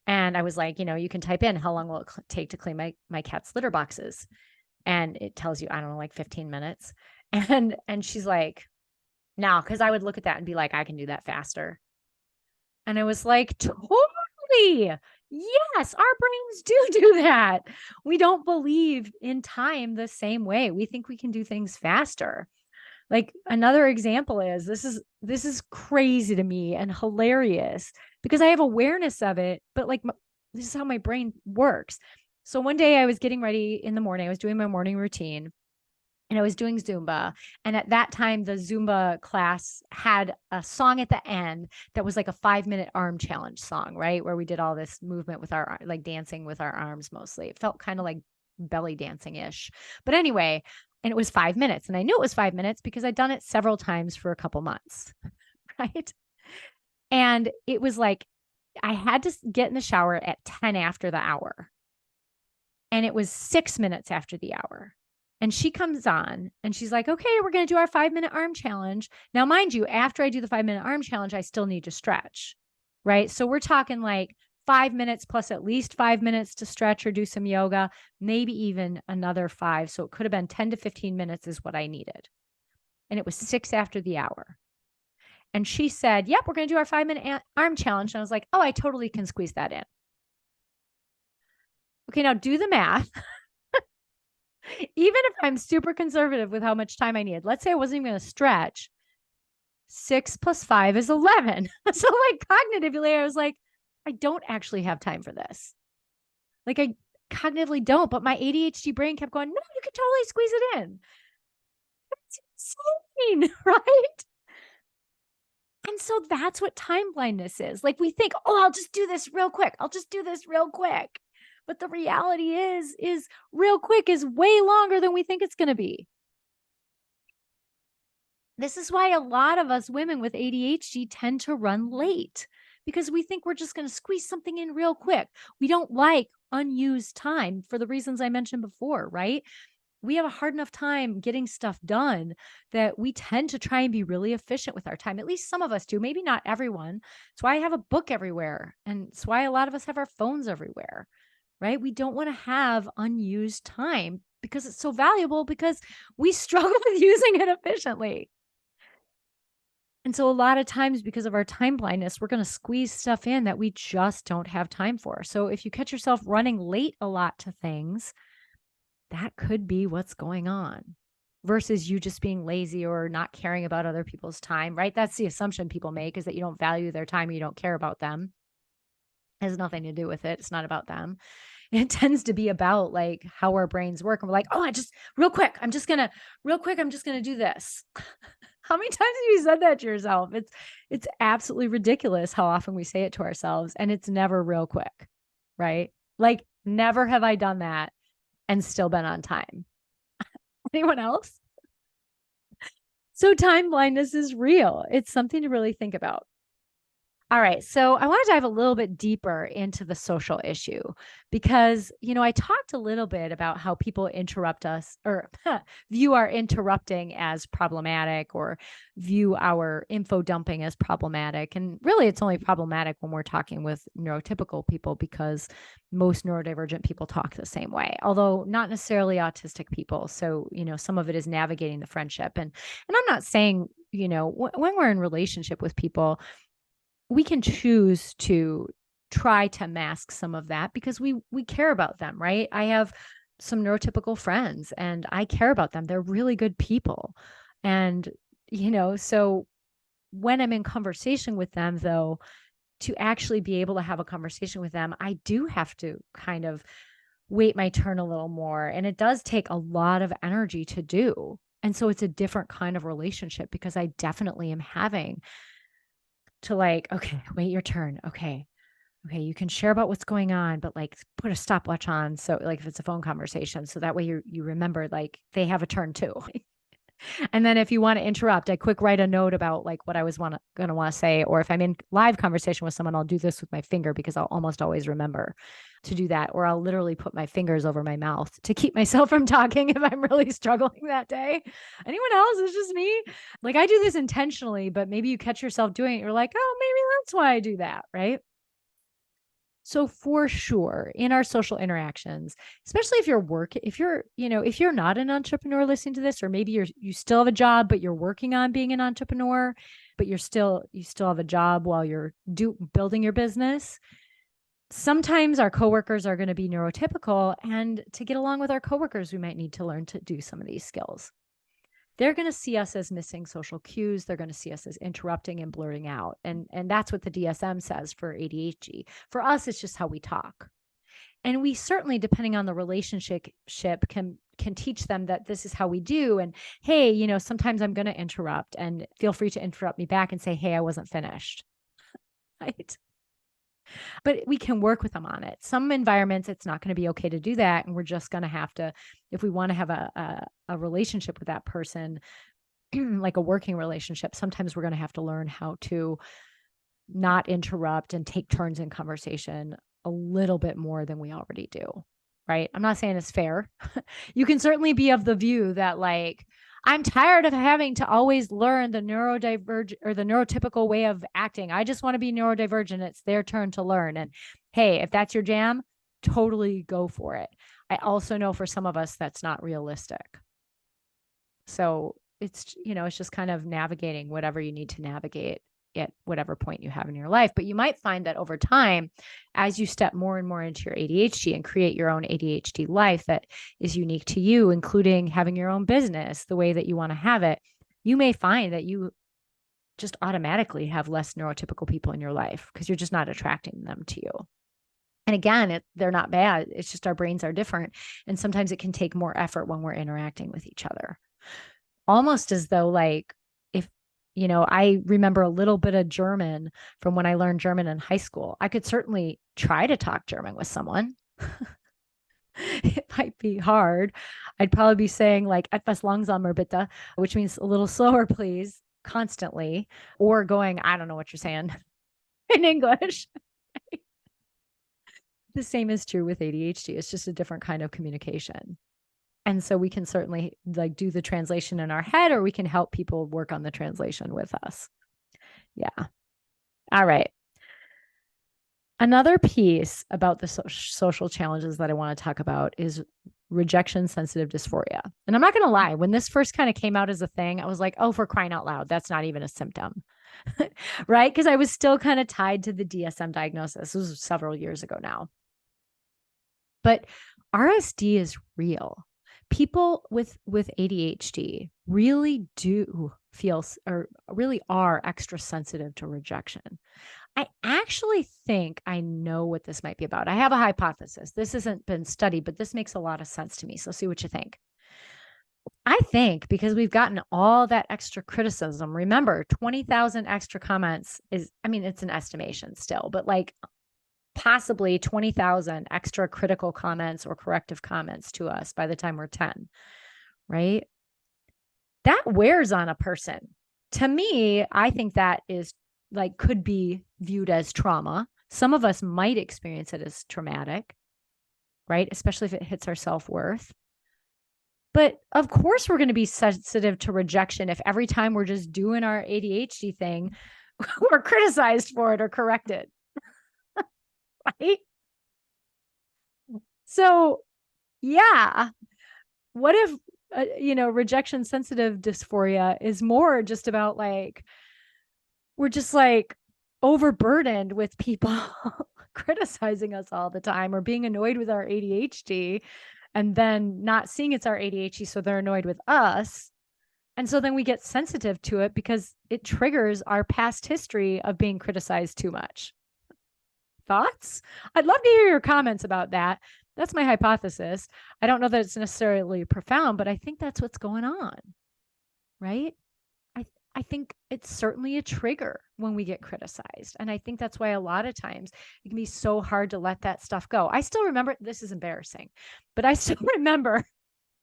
And I was like, you can type in how long will it take to clean my cat's litter boxes. And it tells you, I don't know, like 15 minutes. And she's like, no, because I would look at that and be like, I can do that faster. And I was like, totally. Yes, our brains do that. We don't believe in time the same way. We think we can do things faster. Like another example is this is crazy to me and hilarious because I have awareness of it, but this is how my brain works. So one day I was getting ready in the morning. I was doing my morning routine. And I was doing Zumba. And at that time, the Zumba class had a song at the end that was like a 5-minute arm challenge song, right? Where we did all this movement with our, dancing with our arms mostly. It felt kind of like belly dancing ish. But anyway, and it was 5 minutes. And I knew it was 5 minutes because I'd done it several times for a couple months, right? And it was like, I had to get in the shower at 10 after the hour. And it was 6 minutes after the hour. And she comes on and she's like, okay, we're going to do our 5-minute arm challenge. Now, mind you, after I do the 5-minute arm challenge, I still need to stretch, right? So we're talking like 5 minutes plus at least 5 minutes to stretch or do some yoga, maybe even another 5. So it could have been 10 to 15 minutes is what I needed. And it was 6 after the hour. And she said, yep, we're going to do our 5-minute arm challenge. And I was like, oh, I totally can squeeze that in. Okay, now do the math. Even if I'm super conservative with how much time I need, let's say I wasn't even going to stretch, 6 plus 5 is 11. So cognitively, I was like, I don't actually have time for this. I cognitively don't, but my ADHD brain kept going, no, you could totally squeeze it in. That's insane, right? And so that's what time blindness is. We think, oh, I'll just do this real quick. I'll just do this real quick. But the reality is real quick is way longer than we think it's going to be. This is why a lot of us women with ADHD tend to run late because we think we're just going to squeeze something in real quick. We don't like unused time for the reasons I mentioned before, right? We have a hard enough time getting stuff done that we tend to try and be really efficient with our time. At least some of us do, maybe not everyone. That's why I have a book everywhere. And it's why a lot of us have our phones everywhere. Right? We don't want to have unused time because it's so valuable because we struggle with using it efficiently. And so a lot of times because of our time blindness, we're going to squeeze stuff in that we just don't have time for. So if you catch yourself running late a lot to things, that could be what's going on versus you just being lazy or not caring about other people's time, right? That's the assumption people make, is that you don't value their time or you don't care about them. It has nothing to do with it. It's not about them. It tends to be about like how our brains work. And we're like, oh, real quick, I'm just gonna do this. How many times have you said that to yourself? It's absolutely ridiculous how often we say it to ourselves, and it's never real quick, right? Like, never have I done that and still been on time. Anyone else? So time blindness is real. It's something to really think about. All right. So I want to dive a little bit deeper into the social issue because, I talked a little bit about how people interrupt us or view our interrupting as problematic or view our info dumping as problematic. And really, it's only problematic when we're talking with neurotypical people because most neurodivergent people talk the same way, although not necessarily autistic people. So, some of it is navigating the friendship. And I'm not saying, when we're in relationship with people, we can choose to try to mask some of that because we care about them, right? I have some neurotypical friends and I care about them. They're really good people. And so when I'm in conversation with them though, to actually be able to have a conversation with them, I do have to kind of wait my turn a little more, and it does take a lot of energy to do. And so it's a different kind of relationship because I definitely am having to like, okay, wait your turn. Okay. Okay. You can share about what's going on, but like put a stopwatch on. So like if it's a phone conversation, so that way you remember like they have a turn too. And then if you want to interrupt, I quick write a note about like what I was going to want to say. Or if I'm in live conversation with someone, I'll do this with my finger because I'll almost always remember to do that. Or I'll literally put my fingers over my mouth to keep myself from talking if I'm really struggling that day. Anyone else? It's just me. Like I do this intentionally, but maybe you catch yourself doing it. You're like, oh, maybe that's why I do that. Right. So for sure, in our social interactions, especially if you're not an entrepreneur listening to this, or maybe you still have a job, but you're working on being an entrepreneur, but you still have a job while you're building your business. Sometimes our coworkers are going to be neurotypical, and to get along with our coworkers, we might need to learn to do some of these skills. They're going to see us as missing social cues. They're going to see us as interrupting and blurting out. And that's what the DSM says for ADHD. For us, it's just how we talk. And we certainly, depending on the relationship, can teach them that this is how we do. And hey, sometimes I'm going to interrupt, and feel free to interrupt me back and say, hey, I wasn't finished. Right. But we can work with them on it. Some environments, it's not going to be okay to do that. And we're just going to have to, if we want to have a relationship with that person, like a working relationship, sometimes we're going to have to learn how to not interrupt and take turns in conversation a little bit more than we already do. Right. I'm not saying it's fair. You can certainly be of the view that like, I'm tired of having to always learn the neurodivergent or the neurotypical way of acting. I just want to be neurodivergent. It's their turn to learn. And hey, if that's your jam, totally go for it. I also know for some of us, that's not realistic. So it's just kind of navigating whatever you need to navigate at whatever point you have in your life. But you might find that over time, as you step more and more into your ADHD and create your own ADHD life that is unique to you, including having your own business the way that you want to have it, you may find that you just automatically have less neurotypical people in your life because you're just not attracting them to you. And again, they're not bad. It's just our brains are different. And sometimes it can take more effort when we're interacting with each other. Almost as though like, I remember a little bit of German from when I learned German in high school. I could certainly try to talk German with someone. It might be hard. I'd probably be saying like etwas langsamer bitte, which means a little slower, please, constantly, or going, I don't know what you're saying in English. The same is true with ADHD. It's just a different kind of communication. And so we can certainly like do the translation in our head, or we can help people work on the translation with us. Yeah. All right. Another piece about the social challenges that I want to talk about is rejection sensitive dysphoria. And I'm not going to lie, when this first kind of came out as a thing, I was like, oh, for crying out loud, that's not even a symptom. Right? Because I was still kind of tied to the DSM diagnosis. This was several years ago now. But RSD is real. People with ADHD really do feel or really are extra sensitive to rejection. I actually think I know what this might be about. I have a hypothesis. This hasn't been studied, but this makes a lot of sense to me. So see what you think. I think because we've gotten all that extra criticism. Remember, 20,000 extra comments is, I mean, it's an estimation still, but like possibly 20,000 extra critical comments or corrective comments to us by the time we're 10, right? That wears on a person. To me, I think that is like could be viewed as trauma. Some of us might experience it as traumatic, right? Especially if it hits our self-worth. But of course, we're going to be sensitive to rejection if every time we're just doing our ADHD thing, we're criticized for it or corrected, right? So, yeah, what if, rejection sensitive dysphoria is more just about like, we're just like overburdened with people criticizing us all the time or being annoyed with our ADHD and then not seeing it's our ADHD. So they're annoyed with us. And so then we get sensitive to it because it triggers our past history of being criticized too much. Thoughts? I'd love to hear your comments about that. That's my hypothesis. I don't know that it's necessarily profound, but I think that's what's going on, right? I think it's certainly a trigger when we get criticized. And I think that's why a lot of times it can be so hard to let that stuff go. I still remember, this is embarrassing, but I still remember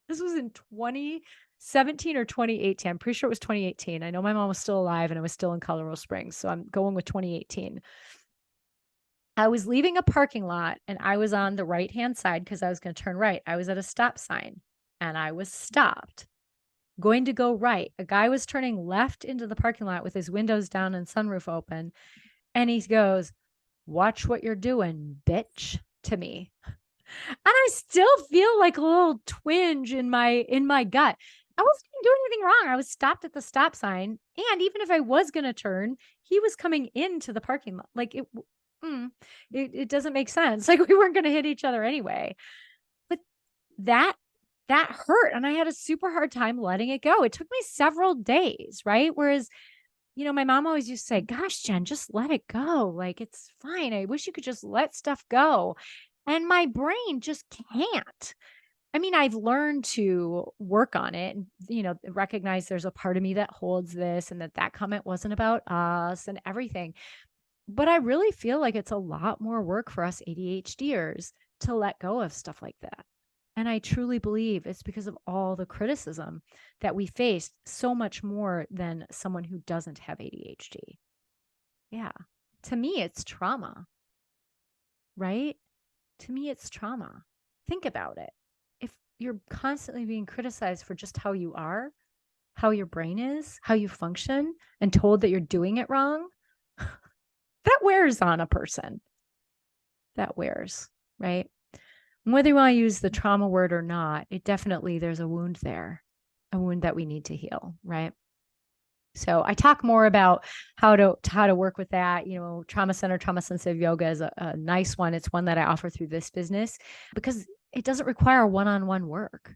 this was in 2017 or 2018. I'm pretty sure it was 2018. I know my mom was still alive and I was still in Colorado Springs. So I'm going with 2018. I was leaving a parking lot and I was on the right-hand side because I was going to turn right. I was at a stop sign and I was stopped, going to go right. A guy was turning left into the parking lot with his windows down and sunroof open. And he goes, "Watch what you're doing, bitch," to me. And I still feel like a little twinge in my gut. I wasn't doing anything wrong. I was stopped at the stop sign. And even if I was going to turn, he was coming into the parking lot. Like it doesn't make sense. Like we weren't going to hit each other anyway. But that hurt. And I had a super hard time letting it go. It took me several days, right? Whereas, my mom always used to say, "Gosh, Jen, just let it go. Like it's fine. I wish you could just let stuff go." And my brain just can't. I mean, I've learned to work on it and, recognize there's a part of me that holds this and that comment wasn't about us and everything. But I really feel like it's a lot more work for us ADHDers to let go of stuff like that. And I truly believe it's because of all the criticism that we face so much more than someone who doesn't have ADHD. Yeah. To me, it's trauma, right? To me, it's trauma. Think about it. If you're constantly being criticized for just how you are, how your brain is, how you function, and told that you're doing it wrong, that wears on a person. That wears, right? And whether you want to use the trauma word or not, there's a wound there, a wound that we need to heal, right? So I talk more about how to work with that. Trauma center, trauma sensitive yoga is a nice one. It's one that I offer through this business because it doesn't require one-on-one work,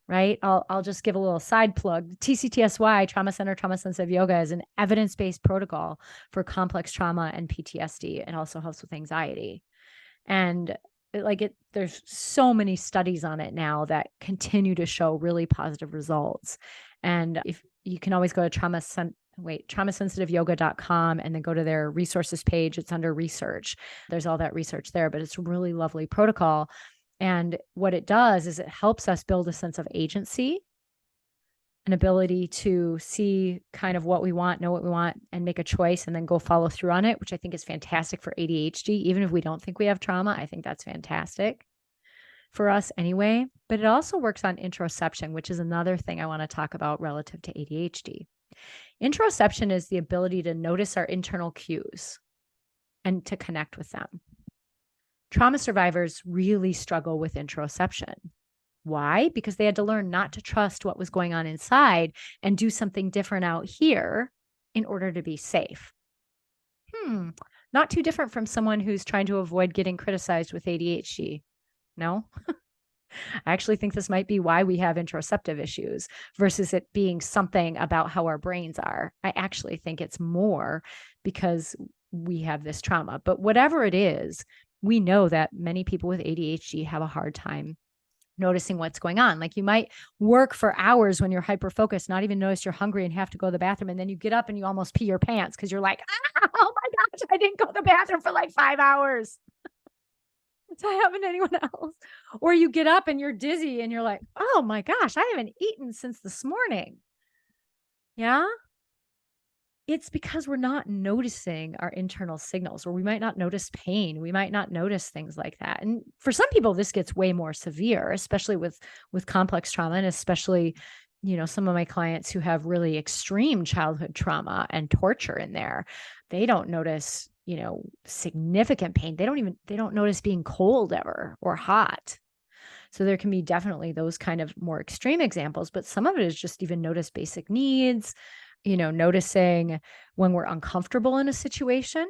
right? I'll just give a little side plug. TCTSY, Trauma Center, Trauma Sensitive Yoga, is an evidence-based protocol for complex trauma and PTSD. It also helps with anxiety. And there's so many studies on it now that continue to show really positive results. And if you can always go to traumasensitiveyoga.com and then go to their resources page. It's under research. There's all that research there, but it's a really lovely protocol. And what it does is it helps us build a sense of agency, an ability to see kind of what we want, know what we want, and make a choice and then go follow through on it, which I think is fantastic for ADHD. Even if we don't think we have trauma, I think that's fantastic for us anyway. But it also works on interoception, which is another thing I want to talk about relative to ADHD. Interoception is the ability to notice our internal cues and to connect with them. Trauma survivors really struggle with interoception. Why? Because they had to learn not to trust what was going on inside and do something different out here in order to be safe. Not too different from someone who's trying to avoid getting criticized with ADHD. No? I actually think this might be why we have interoceptive issues versus it being something about how our brains are. I actually think it's more because we have this trauma. But whatever it is, we know that many people with ADHD have a hard time noticing what's going on. Like you might work for hours when you're hyper focused, not even notice you're hungry and have to go to the bathroom. And then you get up and you almost pee your pants because you're like, oh my gosh, I didn't go to the bathroom for like 5 hours. It's not happened to anyone else. Or you get up and you're dizzy and you're like, oh my gosh, I haven't eaten since this morning. Yeah. It's because we're not noticing our internal signals, or we might not notice pain. We might not notice things like that. And for some people, this gets way more severe, especially with complex trauma, and especially, some of my clients who have really extreme childhood trauma and torture in there. They don't notice, significant pain. They don't notice being cold ever or hot. So there can be definitely those kind of more extreme examples, but some of it is just even notice basic needs, noticing when we're uncomfortable in a situation,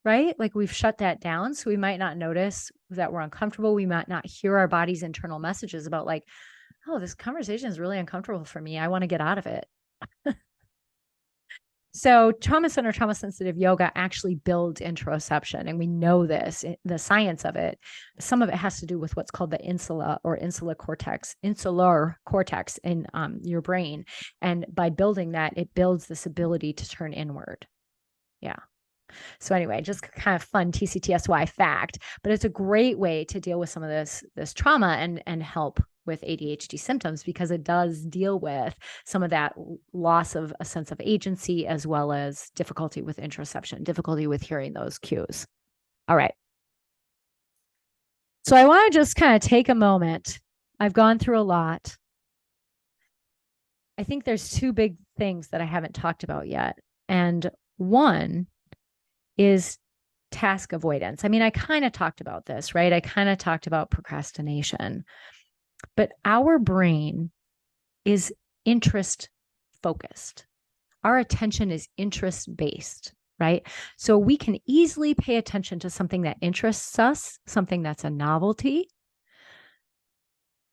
right? Like we've shut that down. So we might not notice that we're uncomfortable. We might not hear our body's internal messages about like, oh, this conversation is really uncomfortable for me. I want to get out of it. So trauma center, trauma sensitive yoga actually builds interoception. And we know this, the science of it. Some of it has to do with what's called the insular cortex in your brain. And by building that, it builds this ability to turn inward. Yeah. So anyway, just kind of fun TCTSY fact, but it's a great way to deal with some of this trauma and help with ADHD symptoms, because it does deal with some of that loss of a sense of agency, as well as difficulty with interoception, difficulty with hearing those cues. All right. So I want to just kind of take a moment. I've gone through a lot. I think there's two big things that I haven't talked about yet. And one is task avoidance. I mean, I kind of talked about this, right? I kind of talked about procrastination, but our brain is interest focused. Our attention is interest based, right? So we can easily pay attention to something that interests us, something that's a novelty,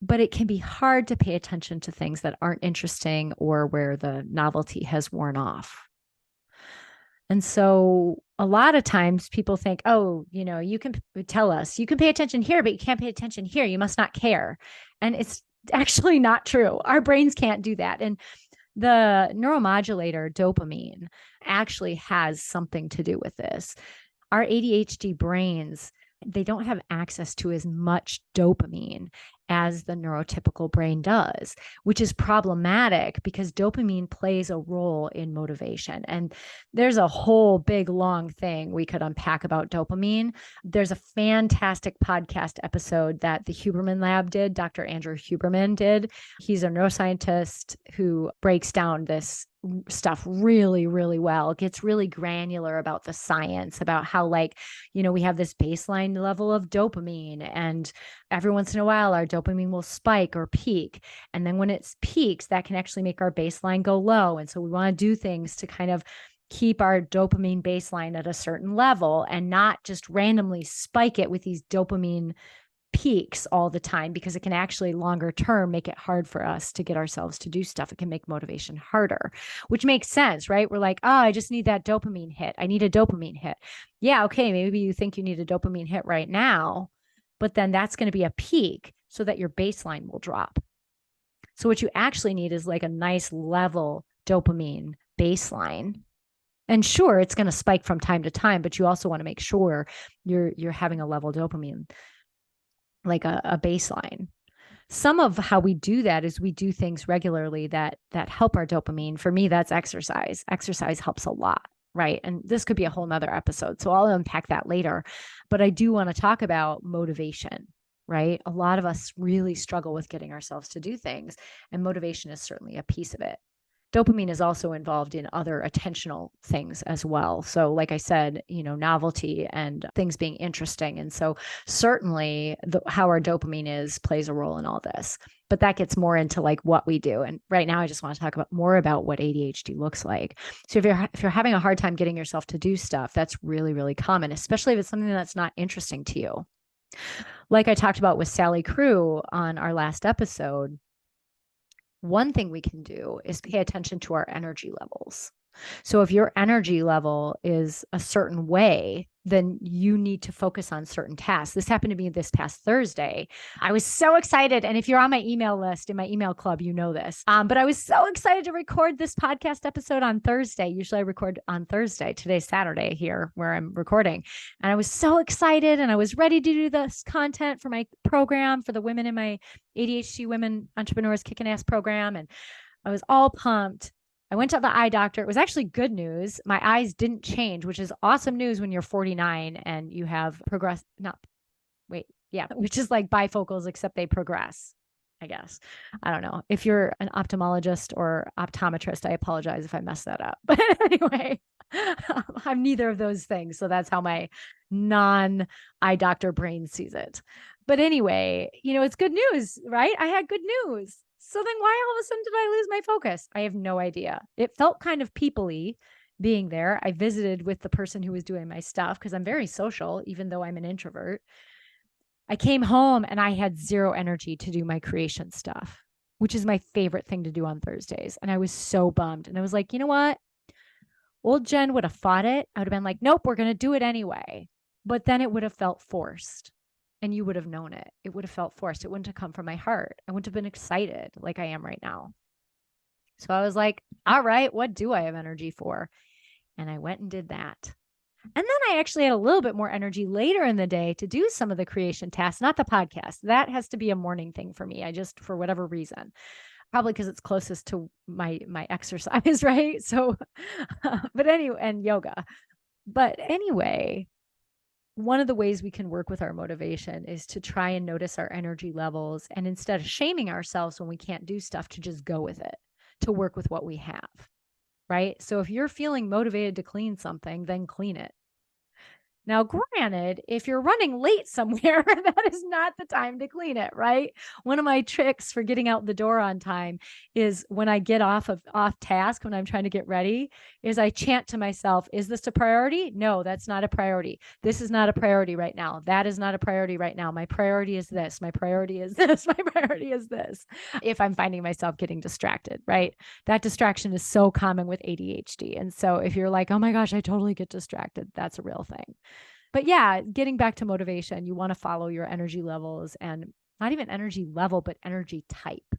but it can be hard to pay attention to things that aren't interesting or where the novelty has worn off. And so a lot of times people think, oh, you can tell us, you can pay attention here, but you can't pay attention here. You must not care. And it's actually not true. Our brains can't do that. And the neuromodulator dopamine actually has something to do with this. Our ADHD brains, they don't have access to as much dopamine as the neurotypical brain does, which is problematic because dopamine plays a role in motivation. And there's a whole big, long thing we could unpack about dopamine. There's a fantastic podcast episode that the Huberman Lab did, Dr. Andrew Huberman did. He's a neuroscientist who breaks down this stuff really, really well, gets really granular about the science, about how we have this baseline level of dopamine, and every once in a while our dopamine will spike or peak. And then when it peaks, that can actually make our baseline go low. And so we want to do things to kind of keep our dopamine baseline at a certain level and not just randomly spike it with these dopamine peaks all the time, because it can actually longer term make it hard for us to get ourselves to do stuff. It can make motivation harder, which makes sense, right? We're like, oh, I just need that dopamine hit. I need a dopamine hit. Yeah, okay, maybe you think you need a dopamine hit right now, but then that's going to be a peak so that your baseline will drop. So what you actually need is like a nice level dopamine baseline. And sure, it's going to spike from time to time, but you also want to make sure you're having a level dopamine, like a baseline. Some of how we do that is we do things regularly that help our dopamine. For me, that's exercise. Exercise helps a lot, right? And this could be a whole nother episode, so I'll unpack that later. But I do want to talk about motivation, right? A lot of us really struggle with getting ourselves to do things, and motivation is certainly a piece of it. Dopamine is also involved in other attentional things as well. So like I said, novelty and things being interesting. And so certainly how our dopamine plays a role in all this, but that gets more into like what we do. And right now I just want to talk more about what ADHD looks like. So if you're having a hard time getting yourself to do stuff, that's really, really common, especially if it's something that's not interesting to you. Like I talked about with Sally Crew on our last episode, one thing we can do is pay attention to our energy levels. So if your energy level is a certain way, then you need to focus on certain tasks. This happened to me this past Thursday. I was so excited. And if you're on my email list in my email club, you know this. But I was so excited to record this podcast episode on Thursday. Usually I record on Thursday. Today's Saturday here where I'm recording. And I was so excited and I was ready to do this content for my program for the women in my ADHD Women Entrepreneurs Kicking Ass program. And I was all pumped. I went to the eye doctor. It was actually good news. My eyes didn't change, which is awesome news when you're 49 and you have which is like bifocals, except they progress, I guess. I don't know. If you're an ophthalmologist or optometrist, I apologize if I messed that up. But anyway, I'm neither of those things. So that's how my non eye doctor brain sees it. But anyway, it's good news, right? I had good news. So then why all of a sudden did I lose my focus? I have no idea. It felt kind of people-y being there. I visited with the person who was doing my stuff because I'm very social, even though I'm an introvert. I came home and I had zero energy to do my creation stuff, which is my favorite thing to do on Thursdays. And I was so bummed. And I was like, you know what? Old Jen would have fought it. I would have been like, nope, we're going to do it anyway. But then it would have felt forced. And you would have known it. It would have felt forced. It wouldn't have come from my heart. I wouldn't have been excited like I am right now. So I was like, all right, what do I have energy for? And I went and did that. And then I actually had a little bit more energy later in the day to do some of the creation tasks, not the podcast. That has to be a morning thing for me. I just, for whatever reason, probably because it's closest to my exercise, right? So, but anyway, and yoga. But anyway, one of the ways we can work with our motivation is to try and notice our energy levels. And instead of shaming ourselves when we can't do stuff, to just go with it, to work with what we have, right? So if you're feeling motivated to clean something, then clean it. Now, granted, if you're running late somewhere, that is not the time to clean it, right? One of my tricks for getting out the door on time is when I get off task, when I'm trying to get ready, is I chant to myself, is this a priority? No, that's not a priority. This is not a priority right now. That is not a priority right now. My priority is this. My priority is this. My priority is this. If I'm finding myself getting distracted, right? That distraction is so common with ADHD. And so if you're like, oh my gosh, I totally get distracted, that's a real thing. But yeah, getting back to motivation, you want to follow your energy levels, and not even energy level, but energy type.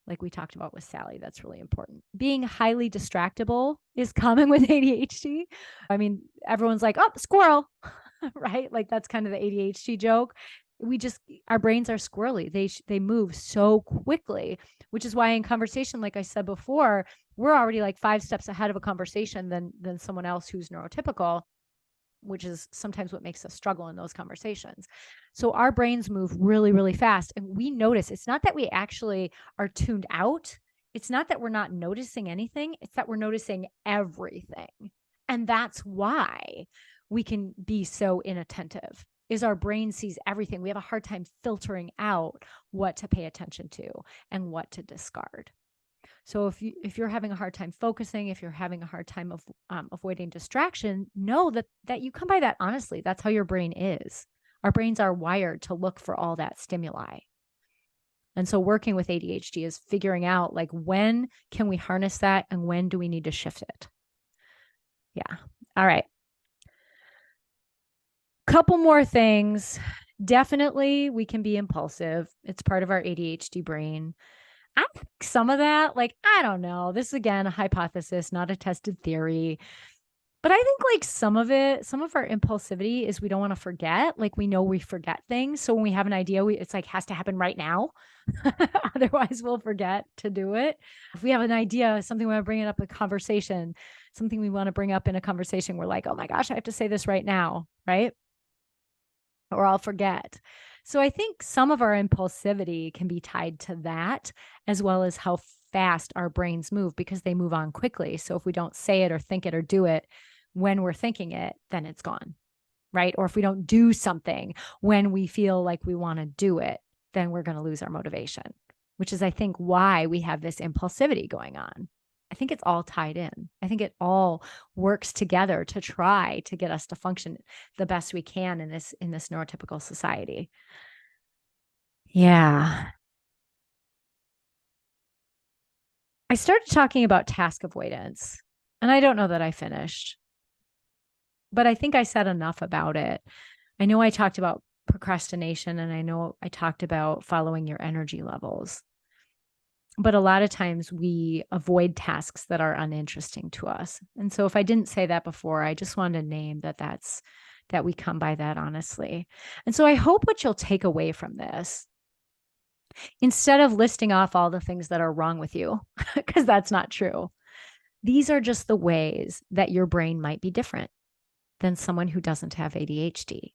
Like we talked about with Sally, that's really important. Being highly distractible is common with ADHD. I mean, everyone's like, oh, squirrel, right? Like that's kind of the ADHD joke. Our brains are squirrely. They move so quickly, which is why in conversation, like I said before, we're already like 5 steps ahead of a conversation than someone else who's neurotypical, which is sometimes what makes us struggle in those conversations. So our brains move really, really fast. And we notice it's not that we actually are tuned out. It's not that we're not noticing anything. It's that we're noticing everything. And that's why we can be so inattentive, is our brain sees everything. We have a hard time filtering out what to pay attention to and what to discard. So if you're having a hard time focusing, if you're having a hard time of avoiding distraction, know that you come by that honestly. That's how your brain is. Our brains are wired to look for all that stimuli. And so working with ADHD is figuring out like when can we harness that and when do we need to shift it? Yeah. All right. Couple more things. Definitely we can be impulsive. It's part of our ADHD brain. I think some of that, like, I don't know. This is again a hypothesis, not a tested theory. But I think like some of our impulsivity is we don't want to forget. Like we know we forget things. So when we have an idea, it's like has to happen right now. Otherwise, we'll forget to do it. If we have an idea, something we want to bring it up in a conversation, something we want to bring up in a conversation, we're like, oh my gosh, I have to say this right now, right? Or I'll forget. So I think some of our impulsivity can be tied to that, as well as how fast our brains move because they move on quickly. So if we don't say it or think it or do it when we're thinking it, then it's gone, right? Or if we don't do something when we feel like we want to do it, then we're going to lose our motivation, which is, I think, why we have this impulsivity going on. I think it's all tied in. I think it all works together to try to get us to function the best we can in this neurotypical society. Yeah. I started talking about task avoidance. And I don't know that I finished, but I think I said enough about it. I know I talked about procrastination and I know I talked about following your energy levels. But a lot of times we avoid tasks that are uninteresting to us. And so if I didn't say that before, I just wanted to name that we come by that honestly. And so I hope what you'll take away from this, instead of listing off all the things that are wrong with you, because that's not true, these are just the ways that your brain might be different than someone who doesn't have ADHD.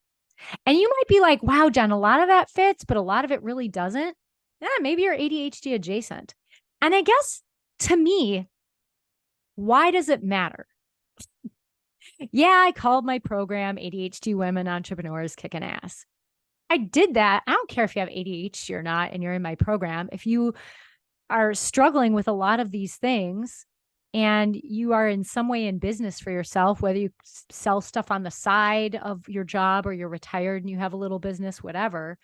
And you might be like, wow, Jen, a lot of that fits, but a lot of it really doesn't. Yeah, maybe you're ADHD adjacent. And I guess to me, why does it matter? Yeah, I called my program ADHD Women Entrepreneurs Kicking Ass. I did that. I don't care if you have ADHD or not and you're in my program. If you are struggling with a lot of these things and you are in some way in business for yourself, whether you sell stuff on the side of your job or you're retired and you have a little business, whatever,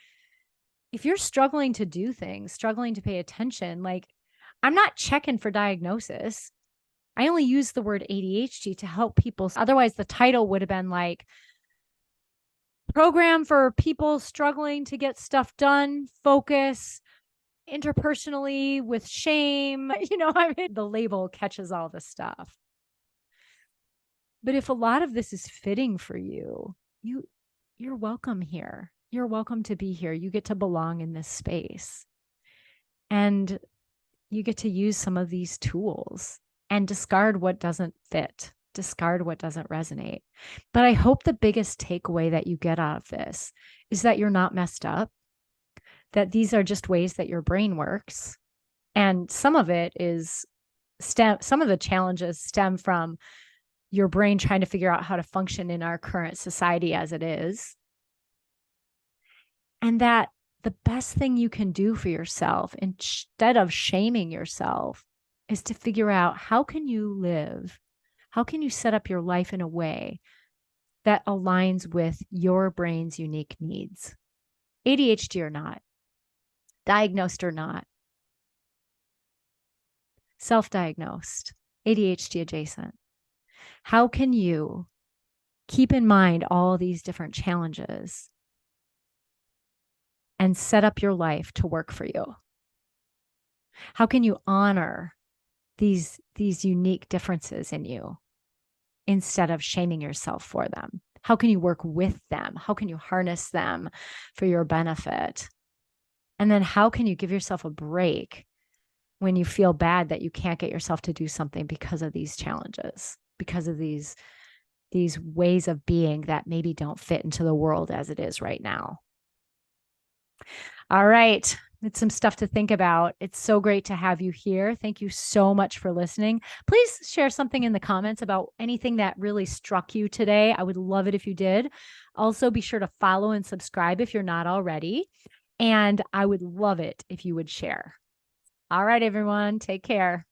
if you're struggling to do things, struggling to pay attention, like I'm not checking for diagnosis. I only use the word ADHD to help people. Otherwise, the title would have been like program for people struggling to get stuff done, focus interpersonally with shame. I mean, the label catches all the stuff. But if a lot of this is fitting for you, you're welcome here. You're welcome to be here. You get to belong in this space. And you get to use some of these tools and discard what doesn't fit, discard what doesn't resonate. But I hope the biggest takeaway that you get out of this is that you're not messed up, that these are just ways that your brain works. And some of it is some of the challenges stem from your brain trying to figure out how to function in our current society as it is. And that the best thing you can do for yourself, instead of shaming yourself, is to figure out how can you live, how can you set up your life in a way that aligns with your brain's unique needs, ADHD or not, diagnosed or not, self-diagnosed, ADHD adjacent. How can you keep in mind all these different challenges and set up your life to work for you? How can you honor these unique differences in you instead of shaming yourself for them? How can you work with them? How can you harness them for your benefit? And then how can you give yourself a break when you feel bad that you can't get yourself to do something because of these challenges, because of these ways of being that maybe don't fit into the world as it is right now? All right. It's some stuff to think about. It's so great to have you here. Thank you so much for listening. Please share something in the comments about anything that really struck you today. I would love it if you did. Also, be sure to follow and subscribe if you're not already. And I would love it if you would share. All right, everyone. Take care.